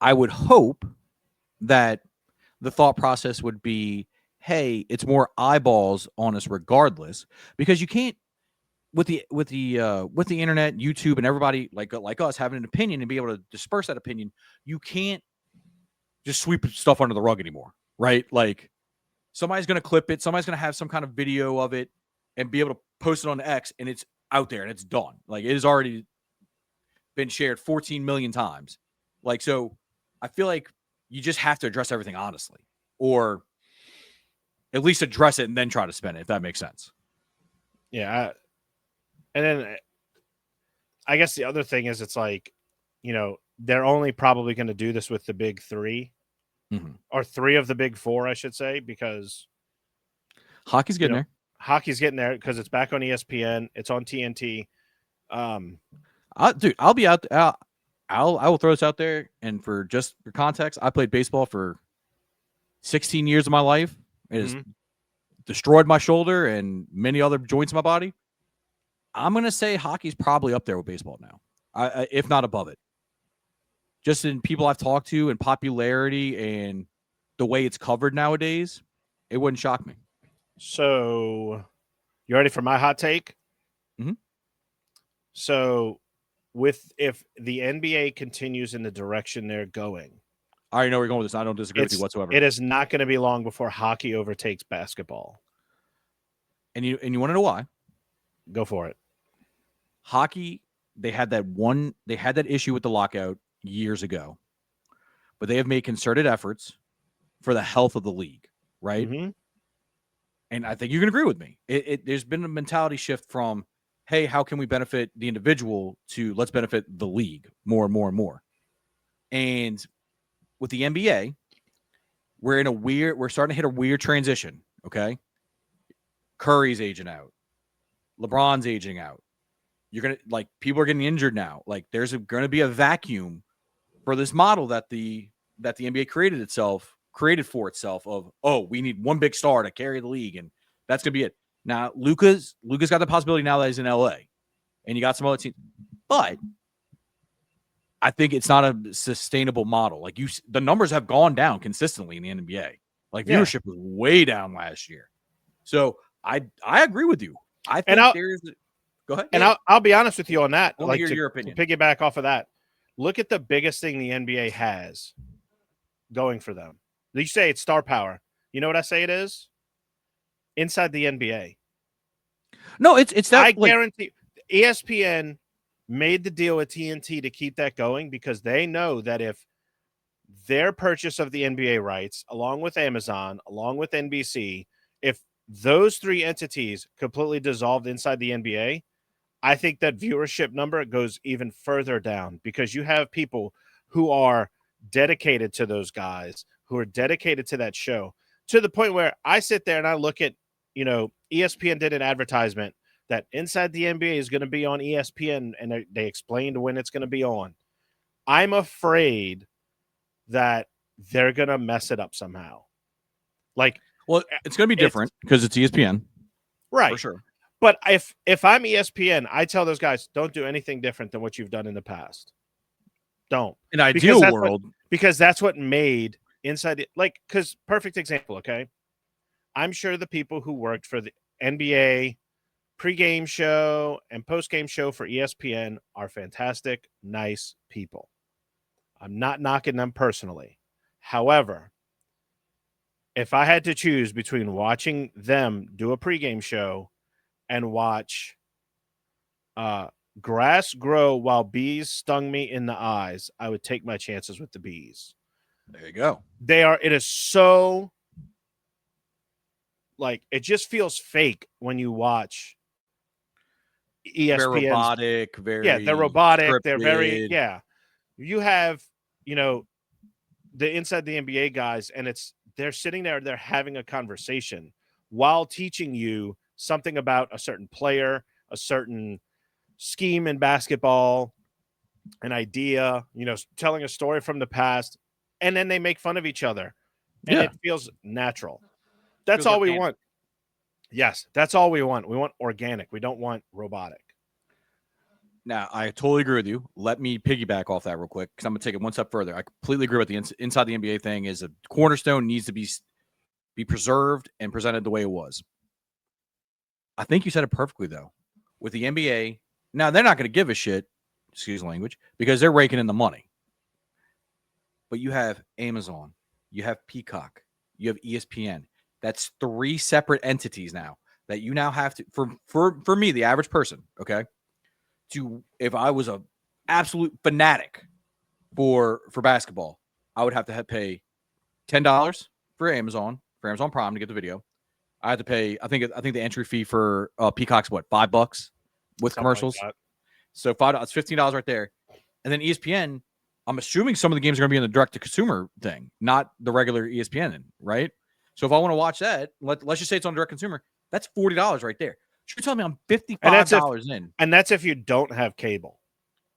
I would hope that the thought process would be, hey, it's more eyeballs on us regardless, because you can't with the internet, YouTube, and everybody like us having an opinion and be able to disperse that opinion. You can't just sweep stuff under the rug anymore, right? Like somebody's going to clip it, somebody's going to have some kind of video of it and be able to post it on X, and it's out there and it's done. Like it has already been shared 14 million times. Like, so I feel like you just have to address everything honestly, or at least address it and then try to spin it, if that makes sense. Yeah. And then I guess the other thing is it's like, they're only probably going to do this with the big three or three of the big four, I should say, because hockey's getting there. Hockey's getting there because it's back on ESPN. It's on TNT. Dude, I'll be out. I will throw this out there. And for context, I played baseball for 16 years of my life. It has destroyed my shoulder and many other joints in my body. I'm going to say hockey's probably up there with baseball now, if not above it. Just in people I've talked to and popularity and the way it's covered nowadays, it wouldn't shock me. So, you ready for my hot take? Mm-hmm. So, if the NBA continues in the direction they're going, I already know where you're going with this. I don't disagree with you whatsoever. It is not going to be long before hockey overtakes basketball. And you want to know why? Go for it. Hockey, they had that issue with the lockout years ago, but they have made concerted efforts for the health of the league, right? Mm-hmm. And I think you can agree with me. There's been a mentality shift from, hey, how can we benefit the individual to let's benefit the league more and more and more. And with the NBA, we're starting to hit a weird transition. Okay. Curry's aging out. LeBron's aging out. You're going to people are getting injured now. Like there's going to be a vacuum for this model that the NBA created for itself of, oh, we need one big star to carry the league. And that's going to be it. Now, Luka's got the possibility now that he's in LA and you got some other teams, but I think it's not a sustainable model. Like the numbers have gone down consistently in the NBA. Like viewership was way down last year. So I agree with you. I think go ahead. And I'll be honest with you on that. I want to hear your opinion. To piggyback off of that, look at the biggest thing the NBA has going for them. You say it's star power. You know what I say it is? Inside the NBA. No, it's that. I guarantee ESPN made the deal with TNT to keep that going because they know that if their purchase of the NBA rights, along with Amazon, along with NBC, if those three entities completely dissolved inside the NBA, I think that viewership number goes even further down because you have people who are dedicated to those guys, who are dedicated to that show, to the point where I sit there and I look at, ESPN did an advertisement that Inside the NBA is going to be on ESPN, and they explained when it's going to be on. I'm afraid that they're going to mess it up somehow. Well, it's going to be different because it's ESPN. Right. For sure. But if I'm ESPN, I tell those guys, don't do anything different than what you've done in the past. Don't. In an ideal world. Because that's what made Inside the, because perfect example, okay? I'm sure the people who worked for the NBA pregame show and postgame show for ESPN are fantastic, nice people. I'm not knocking them personally. However, if I had to choose between watching them do a pregame show and watch grass grow while bees stung me in the eyes, I would take my chances with the bees. There you go. It is so, it just feels fake when you watch ESPN. Very robotic, they're robotic. Scripted. They're very, You have, the Inside the NBA guys, and they're sitting there, they're having a conversation while teaching you something about a certain player, a certain scheme in basketball, an idea, telling a story from the past, and then they make fun of each other. And it feels natural. That's all we want. Yes, that's all we want. We want organic. We don't want robotic. Now, I totally agree with you. Let me piggyback off that real quick because I'm going to take it one step further. I completely agree with the Inside the NBA thing is a cornerstone needs to be preserved and presented the way it was. I think you said it perfectly, though. With the NBA, now they're not going to give a shit, excuse the language, because they're raking in the money. But you have Amazon, you have Peacock, you have ESPN. That's three separate entities now that you now have to, for me, the average person, okay, if I was a absolute fanatic for basketball, I would have to pay $10 for Amazon Prime to get the video. I had to pay, I think the entry fee for Peacock's what, $5 with something commercials. Like so $5, it's $15 right there. And then ESPN, I'm assuming some of the games are going to be in the direct to consumer thing, not the regular ESPN, right? So if I want to watch that, let's just say it's on direct consumer, that's $40 right there. You're telling me I'm $55 in. And that's if you don't have cable.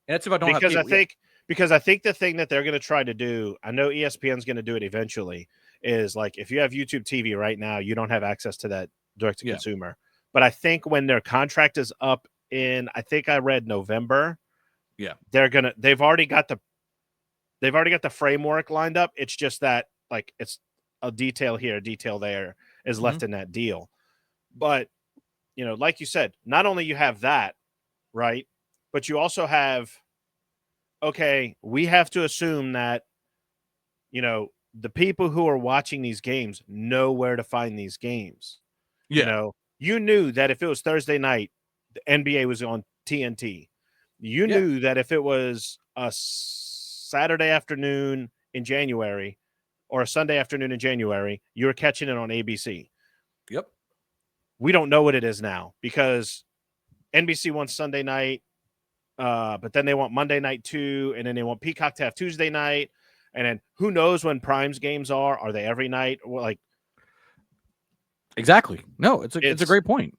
And that's if I don't have cable. Because I think the thing that they're going to try to do, I know ESPN's going to do it eventually, is if you have YouTube TV right now, you don't have access to that direct to consumer. But I think when their contract is up in, I think I read November. Yeah. They've already got the framework lined up. It's just that it's a detail here, a detail there is left in that deal. But like you said, not only you have that, right? But you also have, okay, we have to assume that, the people who are watching these games know where to find these games. Yeah. You knew that if it was Thursday night, the NBA was on TNT. You knew that if it was a Saturday afternoon in January or a Sunday afternoon in January, you were catching it on ABC. Yep. We don't know what it is now because NBC wants Sunday night, but then they want Monday night too, and then they want Peacock to have Tuesday night, and then who knows when Prime's games are? Are they every night? Exactly. No, it's a great point.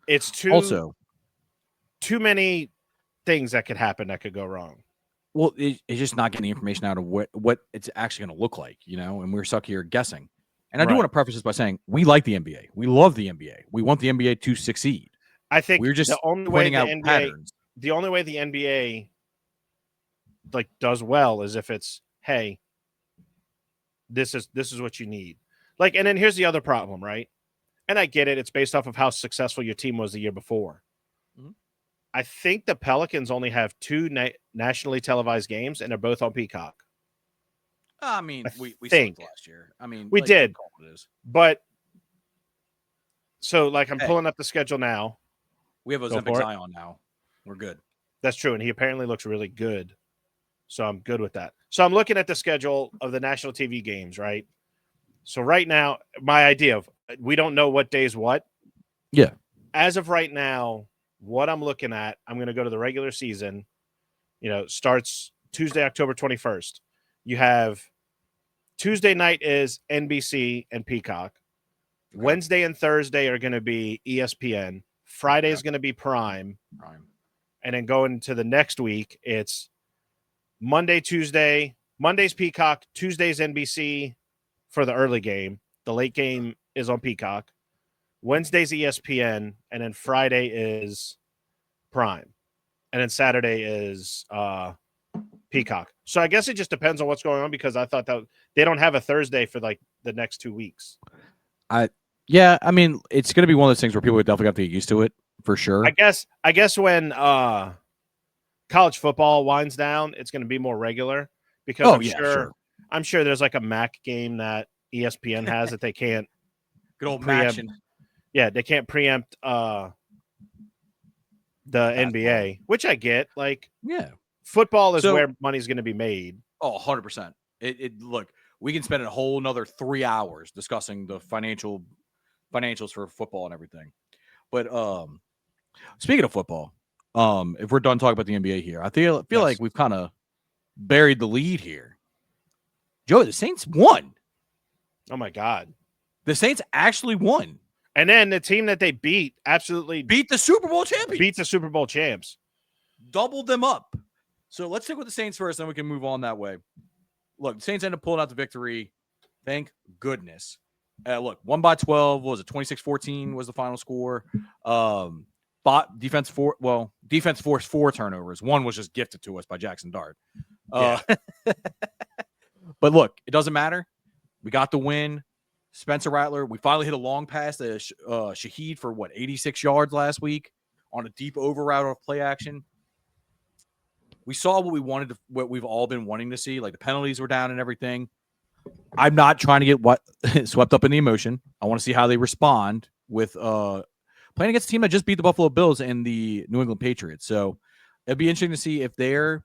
It's too many things that could happen that could go wrong. Well, it's just not getting the information out of what it's actually going to look like, and we're stuck here guessing. And I do want to preface this by saying we like the NBA. We love the NBA. We want the NBA to succeed. I think we're just pointing out patterns. The only way the NBA does well is if it's, hey, this is what you need. And then here's the other problem, right? And I get it. It's based off of how successful your team was the year before. Mm-hmm. I think the Pelicans only have two nationally televised games, and they're both on Peacock. I mean, we think last year. I mean, we did, but so I'm pulling up the schedule now. We have Go Ozempic for it. Zion now. We're good. That's true, and he apparently looks really good. So I'm good with that. So I'm looking at the schedule of the national TV games, right? So right now, my idea of we don't know what day's what. Yeah. As of right now, what I'm looking at, I'm going to go to the regular season. Starts Tuesday, October 21st. You have Tuesday night is NBC and Peacock. Okay. Wednesday and Thursday are going to be ESPN. Friday is going to be Prime. And then going to the next week, it's Monday, Tuesday. Monday's Peacock. Tuesday's NBC for the early game. The late game is on Peacock. Wednesday's ESPN. And then Friday is Prime. And then Saturday is Peacock. So I guess it just depends on what's going on, because I thought that they don't have a Thursday for like the next 2 weeks. Yeah, I mean, it's going to be one of those things where people would definitely have to get used to it for sure. I guess when college football winds down, it's going to be more regular, because I'm sure there's like a MAC game that ESPN has that they can't good old preempt. matching. Yeah, they can't preempt the NBA, which I get. Like, yeah, football is where money's going to be made. Oh, 100%. Look, we can spend a whole another 3 hours discussing the financials for football and everything. But speaking of football, if we're done talking about the NBA here, I feel like we've kind of buried the lead here. Joe, the Saints won. Oh my God. The Saints actually won. And then the team that they beat absolutely beat the Super Bowl champions. Beat the Super Bowl champs. Doubled them up. So let's stick with the Saints first, then we can move on that way. Look, the Saints ended up pulling out the victory. Thank goodness. Look, won by 12. What was it? 26-14 was the final score. Defense forced 4 turnovers. One was just gifted to us by Jackson Dart. But look, it doesn't matter. We got the win. Spencer Rattler, we finally hit a long pass to Shaheed for 86 yards last week on a deep over route off play action. We saw what we've all been wanting to see. Like, the penalties were down and everything. I'm not trying to get swept up in the emotion. I want to see how they respond with playing against a team that just beat the Buffalo Bills and the New England Patriots. So it'd be interesting to see if they're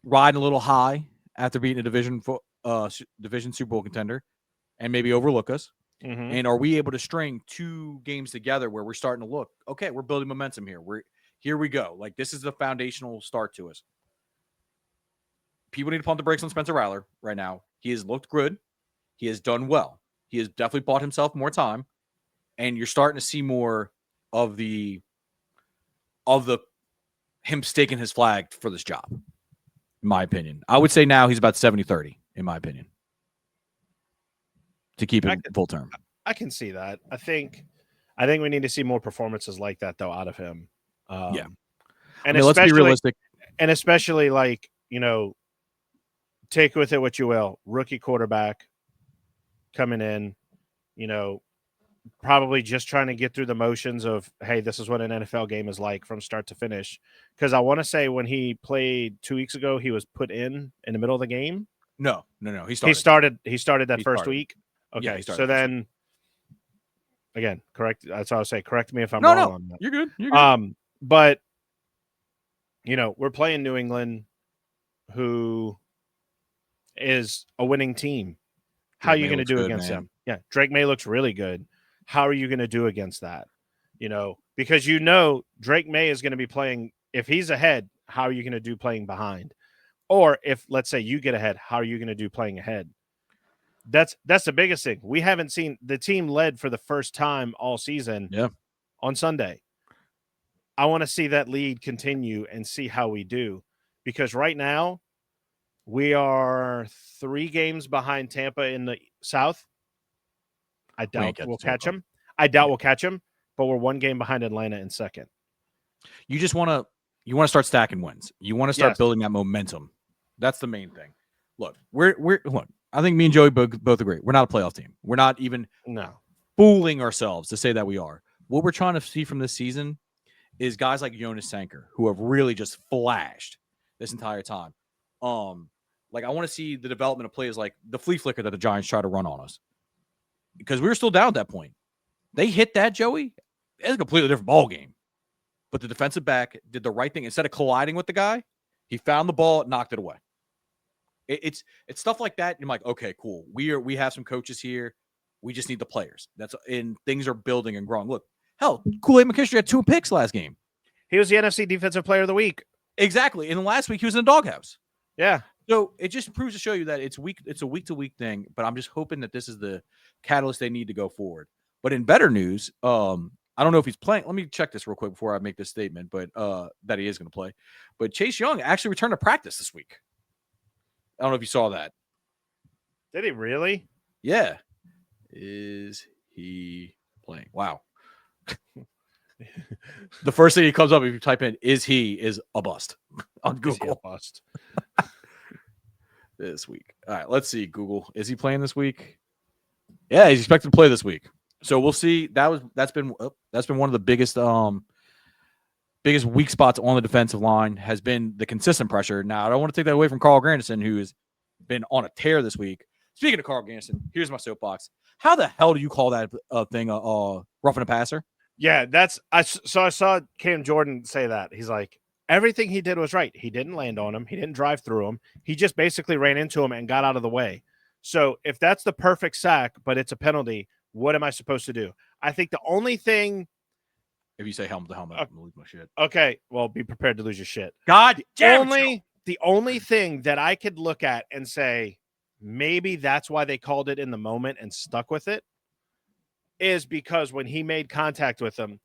riding a little high after beating a division Super Bowl contender and maybe overlook us. Mm-hmm. And are we able to string 2 games together where we're starting to look, okay, we're building momentum here. Here we go. Like, this is the foundational start to us. People need to pump the brakes on Spencer Rattler right now. He has looked good. He has done well. He has definitely bought himself more time. And you're starting to see more of the him staking his flag for this job, in my opinion. I would say now he's about 70-30, in my opinion, to keep it full term. I can see that. I think we need to see more performances like that, though, out of him. And I mean, let's be realistic. And especially, like, take with it what you will. Rookie quarterback coming in, probably just trying to get through the motions of, hey, this is what an NFL game is like from start to finish. Because I want to say when he played 2 weeks ago, he was put in the middle of the game. No. He started that first week. Okay, yeah, so then again, correct. That's what I would say. Correct me if I'm wrong on that. You're good. But we're playing New England, who is a winning team. How are you going to do against them? Yeah, Drake May looks really good. How are you going to do against that? Because Drake May is going to be playing. If he's ahead, how are you going to do playing behind? Or if, let's say, you get ahead, how are you going to do playing ahead? That's the biggest thing. We haven't seen the team led for the first time all season on Sunday. I want to see that lead continue and see how we do. Because right now, we are 3 games behind Tampa in the South. I doubt we'll catch them. We'll catch them, but we're 1 game behind Atlanta in second. You just want to start stacking wins. You want to start building that momentum. That's the main thing. Look, look. I think me and Joey both agree. We're not a playoff team. We're not even fooling ourselves to say that we are. What we're trying to see from this season is guys like Jonas Sanker, who have really just flashed this entire time. Like, I want to see the development of plays like the flea flicker that the Giants try to run on us, because we were still down at that point. They hit that, Joey. It's a completely different ball game. but the defensive back did the right thing. Instead of colliding with the guy, he found the ball, knocked it away. It's stuff like that. You're like, okay, cool. We have some coaches here. We just need the players. And things are building and growing. Look, hell, Kool-Aid McKinstry had 2 picks last game. He was the NFC Defensive Player of the Week. Exactly. And last week he was in the doghouse. Yeah. So it just proves to show you that it's a week-to-week thing, but I'm just hoping that this is the catalyst they need to go forward. But in better news, I don't know if he's playing. Let me check this real quick before I make this statement, but that he is going to play. But Chase Young actually returned to practice this week. I don't know if you saw that. Did he really? Yeah. Is he playing? Wow. The first thing he comes up if you type in is a bust on Google. Is he a bust? This week. All right, let's see. Google. Is he playing this week? Yeah, he's expected to play this week. So we'll see. That's been one of the biggest weak spots on the defensive line has been the consistent pressure. Now, I don't want to take that away from Carl Granderson, who has been on a tear this week. Speaking of Carl Granderson, here's my soapbox. How the hell do you call that thing roughing a passer? Yeah, I saw Cam Jordan say that. He's like, everything he did was right. He didn't land on him. He didn't drive through him. He just basically ran into him and got out of the way. So if that's the perfect sack, but it's a penalty, what am I supposed to do? I think the only thing. If you say helmet to helmet, I'm gonna lose my shit. Okay, well, be prepared to lose your shit. God damn the only thing that I could look at and say maybe that's why they called it in the moment and stuck with it is because when he made contact with him,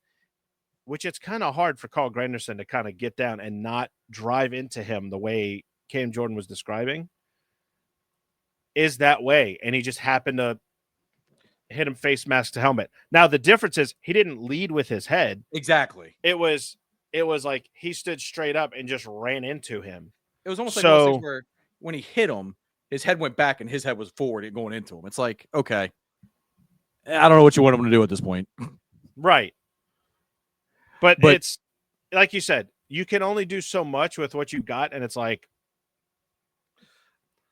which it's kind of hard for Carl Granderson to kind of get down and not drive into him the way Cam Jordan was describing, is that way. And he just happened to hit him face mask to helmet. Now, the difference is he didn't lead with his head. Exactly. It was like he stood straight up and just ran into him. It was almost like those things where when he hit him, his head went back and his head was forward and going into him. It's like, okay, I don't know what you want him to do at this point. Right. But it's like you said, you can only do so much with what you got. And it's like,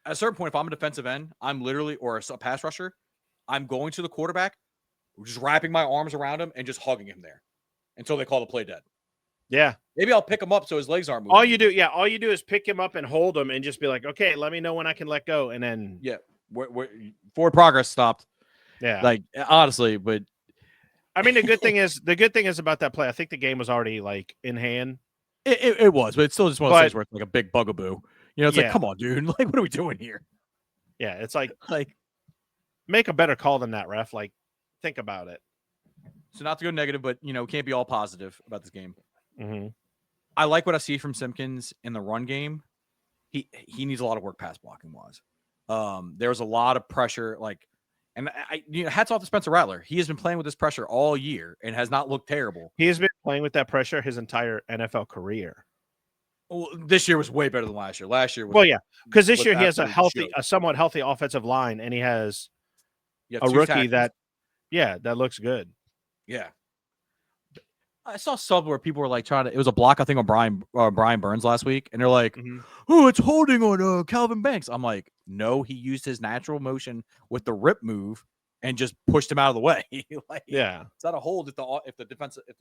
at a certain point, if I'm a defensive end, I'm literally, or a pass rusher, I'm going to the quarterback, just wrapping my arms around him and just hugging him there until they call the play dead. Yeah. Maybe I'll pick him up so his legs aren't moving. All you do is pick him up and hold him and just be like, okay, let me know when I can let go. And then forward progress stopped. Yeah. Like, honestly, but I mean, the good thing is about that play, I think the game was already like in hand. It was, but it's still just one of those things where it's like a big bugaboo. You know, it's like, come on, dude. Like, what are we doing here? Yeah, it's like make a better call than that, ref. Like, think about it. So not to go negative, but can't be all positive about this game. Mm-hmm. I like what I see from Simpkins in the run game. He needs a lot of work pass blocking wise. There was a lot of pressure, and hats off to Spencer Rattler. He has been playing with this pressure all year and has not looked terrible. He has been playing with that pressure his entire NFL career. Well, this year was way better than last year. Last year was because this year he has a somewhat healthy offensive line, and he has a rookie that looks good. Yeah. I saw sub where people were like it was a block, I think, on Brian Burns last week, and they're like, oh, it's holding on Calvin Banks. I'm like, no, he used his natural motion with the rip move and just pushed him out of the way. It's not a hold if the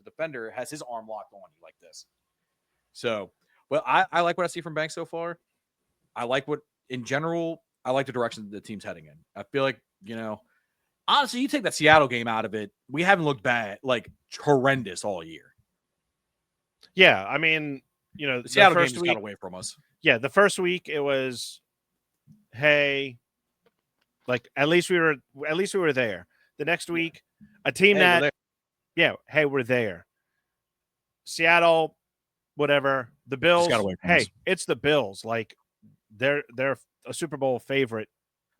defender has his arm locked on you like this. So, but I like what I see from Banks so far. I like in general, I like the direction the team's heading in. I feel like, honestly, you take that Seattle game out of it, we haven't looked bad, horrendous all year. Yeah, I mean, the Seattle game just got away from us. Yeah, the first week it was, hey, at least we were there. The next week, a team we're there. Seattle, whatever. The Bills, it's the Bills. Like they're a Super Bowl favorite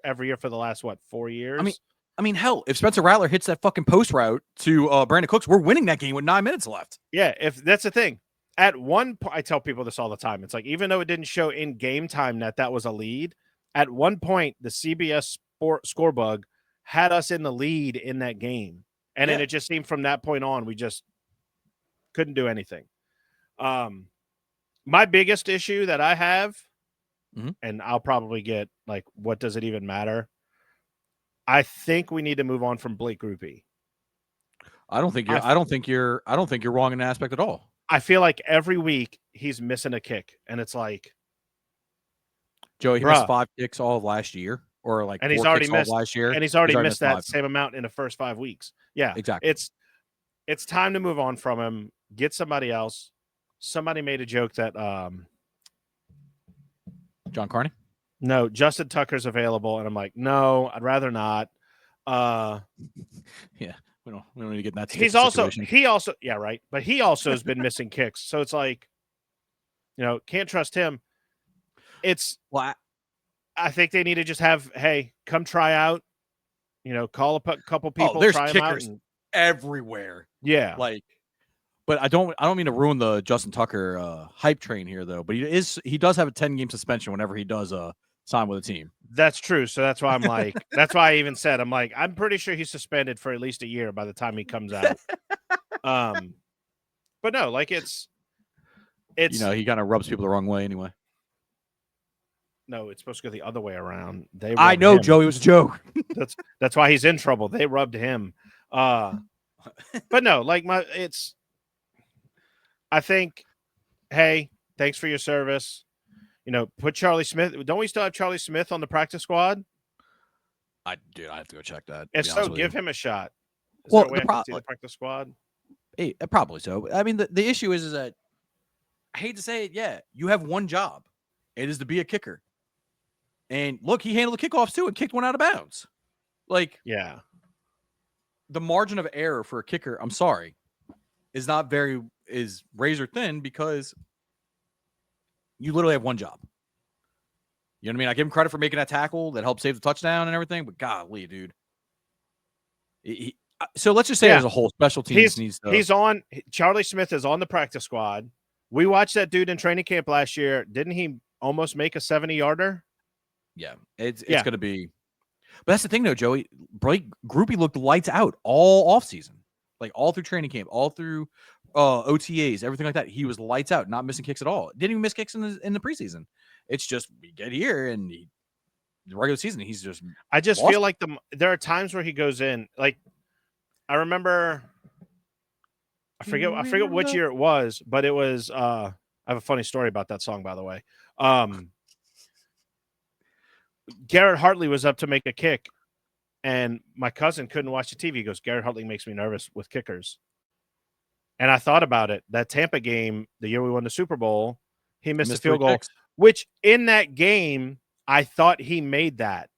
every year for the last 4 years. I mean, hell, if Spencer Rattler hits that fucking post route to Brandon Cooks, we're winning that game with 9 minutes left. Yeah, if that's the thing. At one point, I tell people this all the time. It's like, even though it didn't show in game time that was a lead, at one point, the CBS score bug had us in the lead in that game. And then it just seemed from that point on, we just couldn't do anything. My biggest issue that I have, and I'll probably get what does it even matter? I think we need to move on from Blake Grupe. I don't think you're wrong in that aspect at all. I feel like every week he's missing a kick, and it's like, Joey, he missed bruh, 5 kicks all of last year, or like and 4 kicks all of last year. he's already missed missed that 5. same amount in the first 5 weeks. Yeah, Exactly. it's time to move on from him. Get somebody else. Somebody made a joke that John Carney? no, Justin Tucker's available, and I'm like, no, I'd rather not. Yeah, we don't need to get in that He's situation. yeah, right. But he also has been missing kicks. So it's like, can't trust him. Well, I think they need to just have, hey, come try out, call a couple people, there's try them out. kickers everywhere. Yeah. Like, but I don't mean to ruin the Justin Tucker hype train here though, but he does have a 10-game suspension whenever he does sign with a team. That's true. So that's why I'm like, that's why I even said, I'm like, I'm pretty sure he's suspended for at least a year by the time he comes out. But no, like it's he kind of rubs people the wrong way anyway. No, it's supposed to go the other way around. I know, Joey, it was a joke. That's why he's in trouble. They rubbed him. But no, like I think, hey, thanks for your service. Put Charlie Smith. Don't we still have Charlie Smith on the practice squad? I have to go check that. If so, give him a shot. Well, the practice squad. Hey, probably so. I mean, the issue is that I hate to say it, yeah, you have one job. It is to be a kicker. And look, he handled the kickoffs too and kicked one out of bounds. Like, yeah, the margin of error for a kicker, I'm sorry, is razor thin because you literally have one job. You know what I mean? I give him credit for making that tackle that helped save the touchdown and everything, but golly, dude. So let's just say as a whole, special teams needs to. Charlie Smith is on the practice squad. We watched that dude in training camp last year. Didn't he almost make a 70-yarder? Yeah, it's going to be. But that's the thing, though, Joey. Blake Grupe looked lights out all offseason. Like all through training camp, all through OTAs, everything like that. He was lights out, not missing kicks at all. Didn't even miss kicks in the preseason. It's just we get here and the regular season, he's just. I just feel like there are times where he goes in. Like I remember, I forget which year it was, but it was. I have a funny story about that song, by the way. Garrett Hartley was up to make a kick, and my cousin couldn't watch the TV. He goes, Garrett Hartley makes me nervous with kickers. And I thought about it. That Tampa game, the year we won the Super Bowl, he missed a field goal, which in that game, I thought he made that.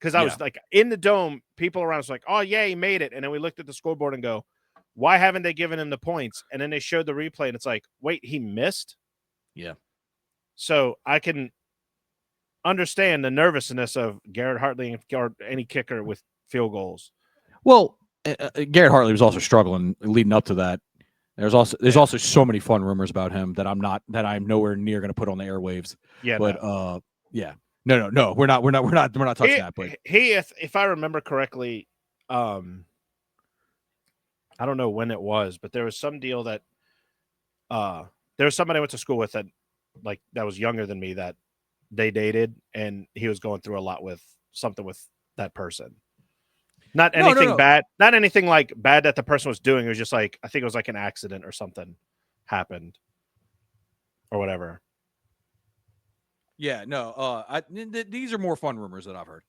Because I was like in the dome, people around was like, oh, yeah, he made it. And then we looked at the scoreboard and go, why haven't they given him the points? And then they showed the replay, and it's like, wait, he missed? Yeah. So I can understand the nervousness of Garrett Hartley or any kicker with field goals. Well, Garrett Hartley was also struggling leading up to that. There's also so many fun rumors about him that I'm nowhere near going to put on the airwaves. Yeah, but no. We're not touching that. But if I remember correctly, I don't know when it was, but there was some deal that there was somebody I went to school with that was younger than me that they dated, and he was going through a lot with something with that person. Not anything bad, not anything like bad that the person was doing. It was just like, I think it was like an accident or something happened or whatever. Yeah, no. These are more fun rumors that I've heard.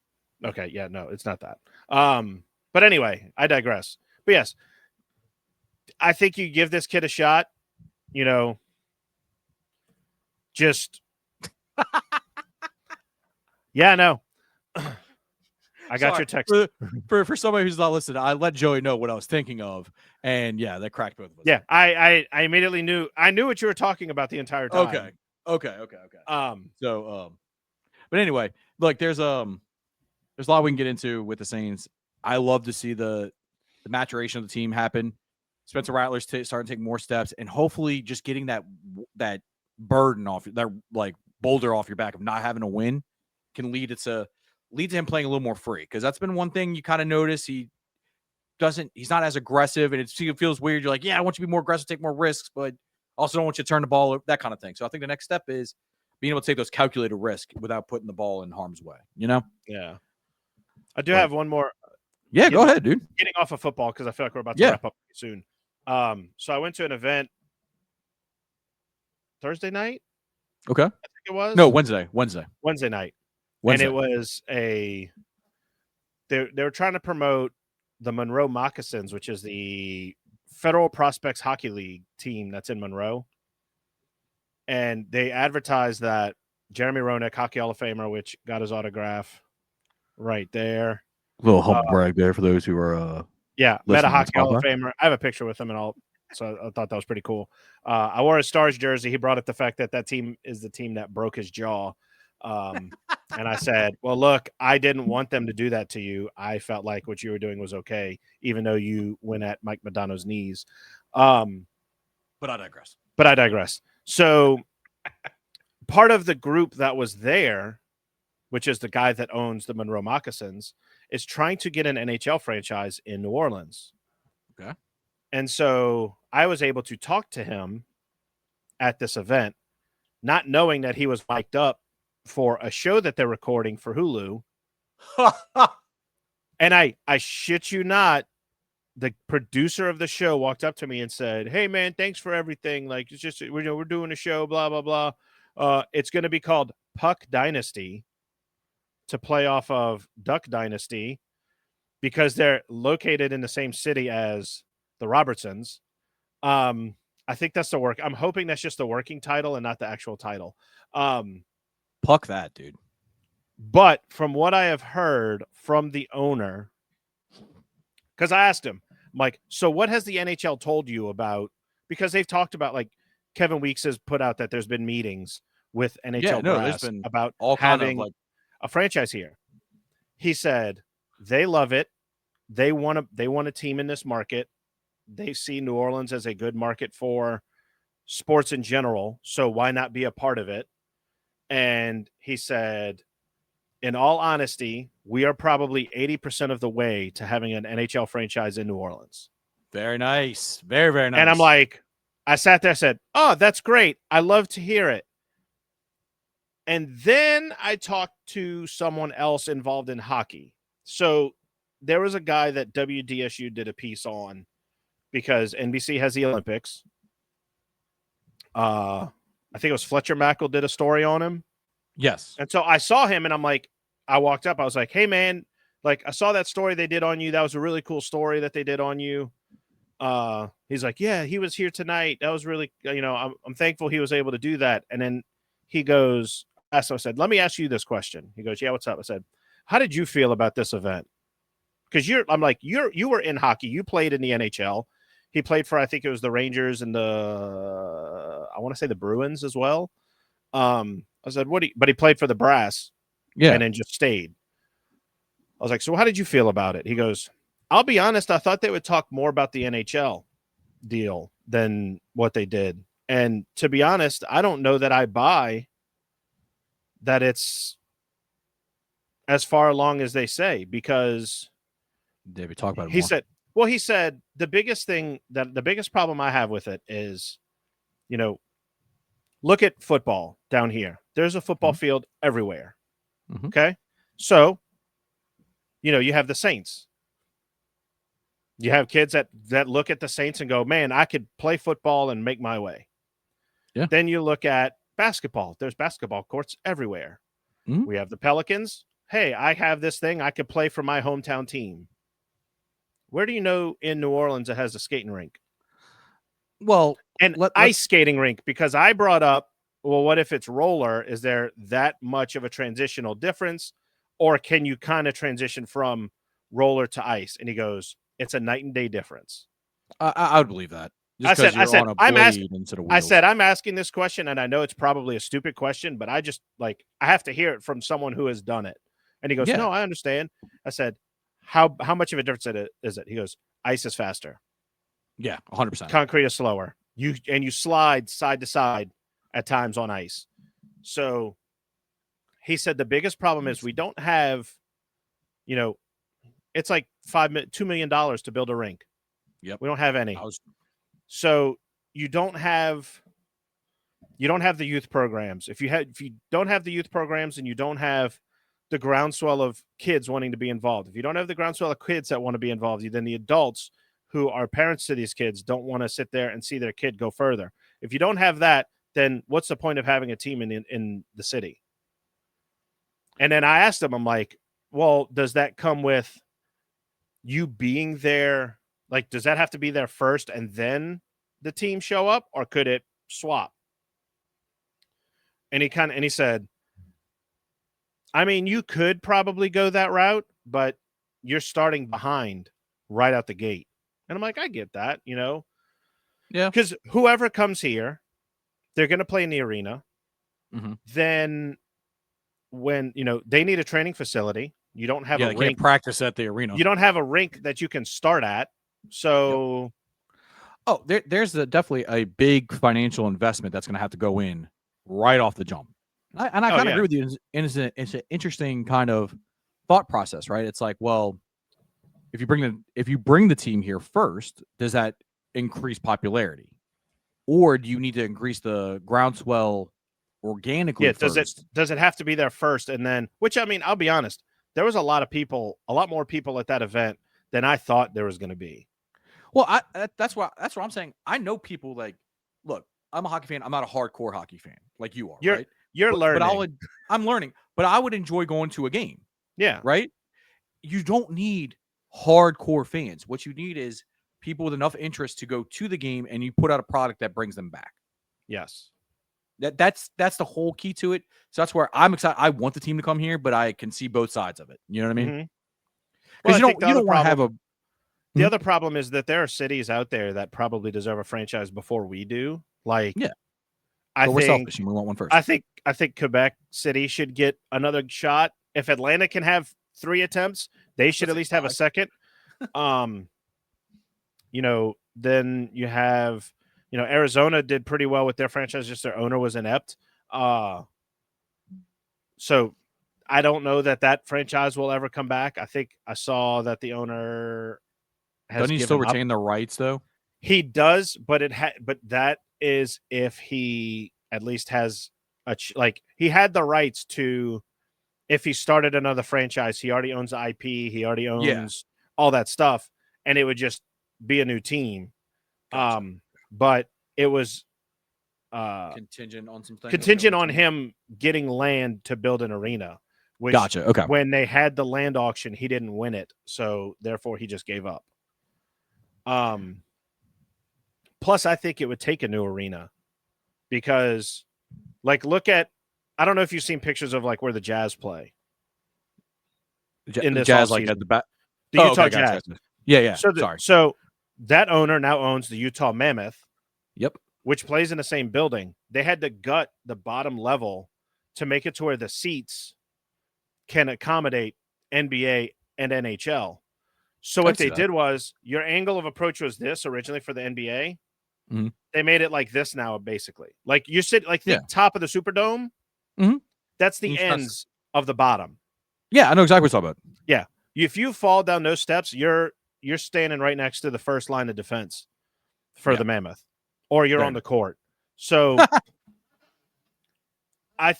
Okay, yeah, no, it's not that. But anyway, I digress. But yes, I think you give this kid a shot. Just yeah, no. I got your text. For somebody who's not listening, I let Joey know what I was thinking of, and yeah, that cracked both of us. Yeah, I immediately knew. I knew what you were talking about the entire time. Okay. But anyway, look, there's a lot we can get into with the Saints. I love to see the maturation of the team happen. Spencer Rattler's starting to take more steps, and hopefully, just getting that burden off, that like boulder off your back of not having a win, can lead to him playing a little more free, because that's been one thing you kind of notice. He's not as aggressive, and it feels weird. You're like, yeah, I want you to be more aggressive, take more risks, but also don't want you to turn the ball, that kind of thing. So I think the next step is being able to take those calculated risks without putting the ball in harm's way, Yeah. I do have one more. Yeah, go ahead, dude. Getting off of football, because I feel like we're about to wrap up soon. So I went to an event Thursday night. Okay. I think it was No, Wednesday night, and Wednesday. it was they were trying to promote the Monroe Moccasins, which is the Federal Prospects Hockey League team that's in Monroe, and they advertised that Jeremy Roenick, Hockey Hall of Famer, which got his autograph right there. Little humble brag there for those who are Yeah, met a listening on Hockey Hall of Spotify. Famer. I have a picture with him and all, so I thought that was pretty cool. I wore a Stars jersey. He brought up the fact that team is the team that broke his jaw. And I said, well, look, I didn't want them to do that to you. I felt like what you were doing was okay, even though you went at Mike Modano's knees. But I digress. So part of the group that was there, which is the guy that owns the Monroe Moccasins, is trying to get an NHL franchise in New Orleans. Okay. And so I was able to talk to him at this event, not knowing that he was mic'd up for a show that they're recording for Hulu. And I shit you not, the producer of the show walked up to me and said, "Hey man, thanks for everything. Like, it's just, we're doing a show, blah, blah, blah. It's going to be called Puck Dynasty to play off of Duck Dynasty because they're located in the same city as the Robertsons." I think that's the work. I'm hoping that's just the working title and not the actual title. Puck that, dude. But from what I have heard from the owner, because I asked him, I'm like, so what has the NHL told you about? Because they've talked about, like, Kevin Weeks has put out that there's been meetings with NHL brass there's been about all having kind of a franchise here. He said they love it. They want a team in this market. They see New Orleans as a good market for sports in general. So why not be a part of it? And he said, in all honesty, we are probably 80% of the way to having an NHL franchise in New Orleans. Very nice. Very, very nice. And I'm like, I sat there and said, oh, that's great. I love to hear it. And then I talked to someone else involved in hockey. So there was a guy that WDSU did a piece on because NBC has the Olympics. I think it was Fletcher Mackel did a story on him. Yes. And so I saw him and I'm like, I walked up. I was like, hey, man, like, I saw that story they did on you. That was a really cool story that they did on you. He's like, yeah, he was here tonight. That was really, I'm thankful he was able to do that. And then he goes, I said, let me ask you this question. He goes, yeah, what's up? I said, how did you feel about this event? Because you were in hockey. You played in the NHL. He played for, I think it was the Rangers and I want to say the Bruins as well. I said, but he played for the Brass. Yeah. And then just stayed. I was like, so how did you feel about it? He goes, I'll be honest, I thought they would talk more about the NHL deal than what they did. And to be honest, I don't know that I buy that it's as far along as they say, because Did we talk about it more? He said the biggest problem I have with it is, look at football down here. There's a football field everywhere. Mm-hmm. Okay. So, you have the Saints. You have kids that look at the Saints and go, man, I could play football and make my way. Yeah. Then you look at basketball. There's basketball courts everywhere. Mm-hmm. We have the Pelicans. Hey, I have this thing. I could play for my hometown team. Where do you know in New Orleans it has a skating rink? Well, and ice skating rink, because I brought up, well, what if it's roller? Is there that much of a transitional difference? Or can you kind of transition from roller to ice? And he goes, it's a night and day difference. I would believe that. I said, I'm asking this question, and I know it's probably a stupid question, but I have to hear it from someone who has done it. And he goes, no, I understand. I said, how much of a difference is it? He goes, ice is faster. Yeah, 100%. Concrete is slower. You slide side to side at times on ice. So he said the biggest problem is we don't have, it's like $2 million to build a rink. Yep. We don't have any. So you don't have the youth programs. If you don't have the youth programs and you don't have the groundswell of kids wanting to be involved, if you don't have the groundswell of kids that want to be involved, then the adults who are parents to these kids don't want to sit there and see their kid go further. If you don't have that, then what's the point of having a team in the city? And then I asked him, I'm like, well, does that come with you being there? Like, does that have to be there first and then the team show up, or could it swap? And he said, I mean, you could probably go that route, but you're starting behind right out the gate. And I'm like, I get that, Yeah. Because whoever comes here, they're going to play in the arena. Mm-hmm. Then when, they need a training facility. You don't have a they rink. can't practice at the arena. You don't have a rink that you can start at. So, Oh, there's definitely a big financial investment that's going to have to go in right off the jump. I kind of agree with you. It's an interesting kind of thought process, right? It's like, well, if you bring the team here first, does that increase popularity, or do you need to increase the groundswell organically? Yeah, does it have to be there first, and then? Which, I mean, I'll be honest, there was a lot more people at that event than I thought there was going to be. Well, that's what I'm saying. I know people like, look, I'm a hockey fan. I'm not a hardcore hockey fan like you are, right? You're learning. But I'm learning. But I would enjoy going to a game. Yeah. Right? You don't need hardcore fans. What you need is people with enough interest to go to the game, and you put out a product that brings them back. Yes. That's the whole key to it. So that's where I'm excited. I want the team to come here, but I can see both sides of it. You know what I mean? Because you don't want to have a. The other problem is that there are cities out there that probably deserve a franchise before we do. Like, we're selfish and we want one first. I think Quebec City should get another shot. If Atlanta can have 3 attempts, they should at least have a second. Then you have, Arizona did pretty well with their franchise. Just their owner was inept. So I don't know that franchise will ever come back. I think I saw that the owner has. Doesn't he still retain the rights though? He does, but but that is if he at least has he had the rights to. If he started another franchise, he already owns the IP. He already owns all that stuff, and it would just be a new team. Gotcha. But it was contingent on some things. Contingent on him getting land to build an arena. Which, gotcha. Okay. When they had the land auction, he didn't win it, so therefore he just gave up. Plus, I think it would take a new arena because, look at. I don't know if you've seen pictures of where the Jazz play. In the Jazz, at the back, the Utah Jazz. Gotcha. Yeah. So that owner now owns the Utah Mammoth. Yep. Which plays in the same building. They had to gut the bottom level to make it to where the seats can accommodate NBA and NHL. So what they did was your angle of approach was this originally for the NBA. Mm-hmm. They made it like this now, basically. You sit the top of the Superdome. Mm-hmm. That's the ends of the bottom. Yeah, I know exactly what you're talking about. Yeah. If you fall down those steps, you're standing right next to the first line of defense for the Mammoth, or you're on the court. So I'm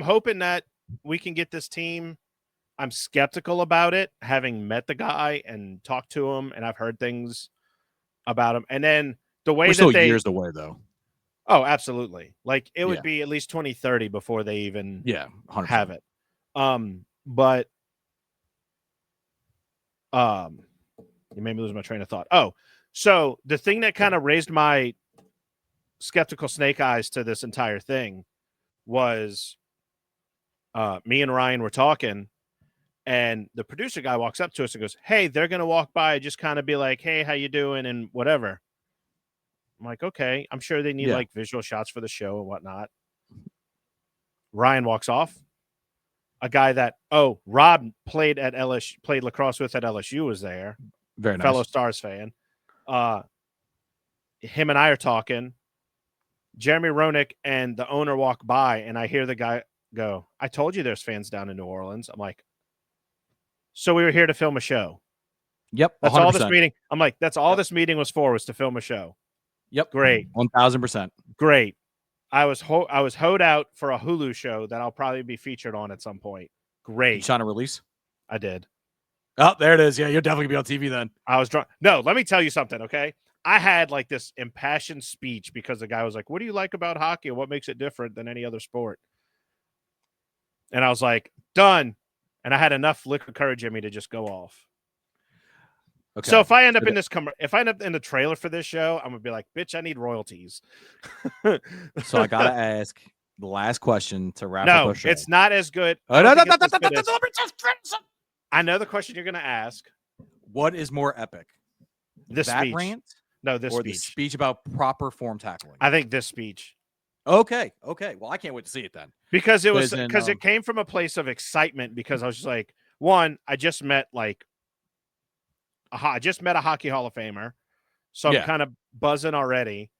hoping that we can get this team. I'm skeptical about it, having met the guy and talked to him, and I've heard things about him. And then the way we're still years away, though. Oh, absolutely. It would be at least 2030 before they even 100%. have it. But you made me lose my train of thought. Oh, so the thing that kind of raised my skeptical snake eyes to this entire thing was me and Ryan were talking, and the producer guy walks up to us and goes, "Hey, they're going to walk by, just kind of be like, hey, how you doing?" and whatever. I'm like, okay, I'm sure they need visual shots for the show and whatnot. Ryan walks off. A guy that Rob played at LSU, played lacrosse with at LSU was there. Very nice. Fellow Stars fan. Him and I are talking. Jeremy Roenick and the owner walk by, and I hear the guy go, "I told you there's fans down in New Orleans." I'm like, so we were here to film a show. Yep. That's 100%. All this meeting. I'm like, that's all this meeting was for, was to film a show. Yep. Great. 1000%. Great. I was hoed out for a Hulu show that I'll probably be featured on at some point. Great. You trying to release? I did. Oh, there it is. Yeah, you'll definitely be on TV then. I was drunk. No, let me tell you something, okay? I had like this impassioned speech because the guy was like, "What do you like about hockey? And what makes it different than any other sport?" And I was like, "Done." And I had enough liquid courage in me to just go off. Okay. So if I end up in if I end up in the trailer for this show, I'm gonna be like, "Bitch, I need royalties." So I gotta ask the last question to wrap up No, our show. it's not as good. No. I know the question you're gonna ask. What is more epic? This that speech. rant No, this or speech. the speech about proper form tackling? I think this speech. Okay. Well, I can't wait to see it then. Because it came from a place of excitement because I was just like, one, I just met a hockey Hall of Famer. So I'm kind of buzzing already.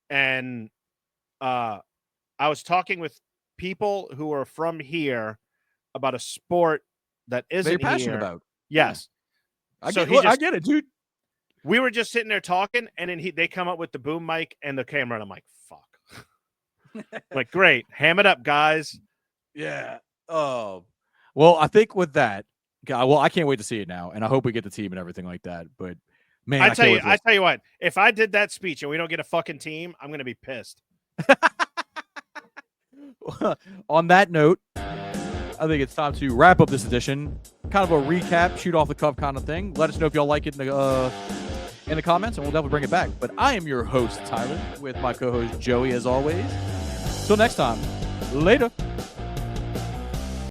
And I was talking with people who are from here about a sport that isn't you're passionate here. About. Yes. I get it, dude. We were just sitting there talking, and then they come up with the boom mic and the camera, and I'm like, fuck. Like, great. Ham it up, guys. Yeah. Oh. Well, I think with that, I can't wait to see it now, and I hope we get the team and everything like that. But man, I tell you what, if I did that speech and we don't get a fucking team, I'm gonna be pissed. On that note, I think it's time to wrap up this edition. Kind of a recap, shoot off the cuff kind of thing. Let us know if y'all like it in the comments, and we'll definitely bring it back. But I am your host, Tyler, with my co-host Joey, as always. Till next time, later.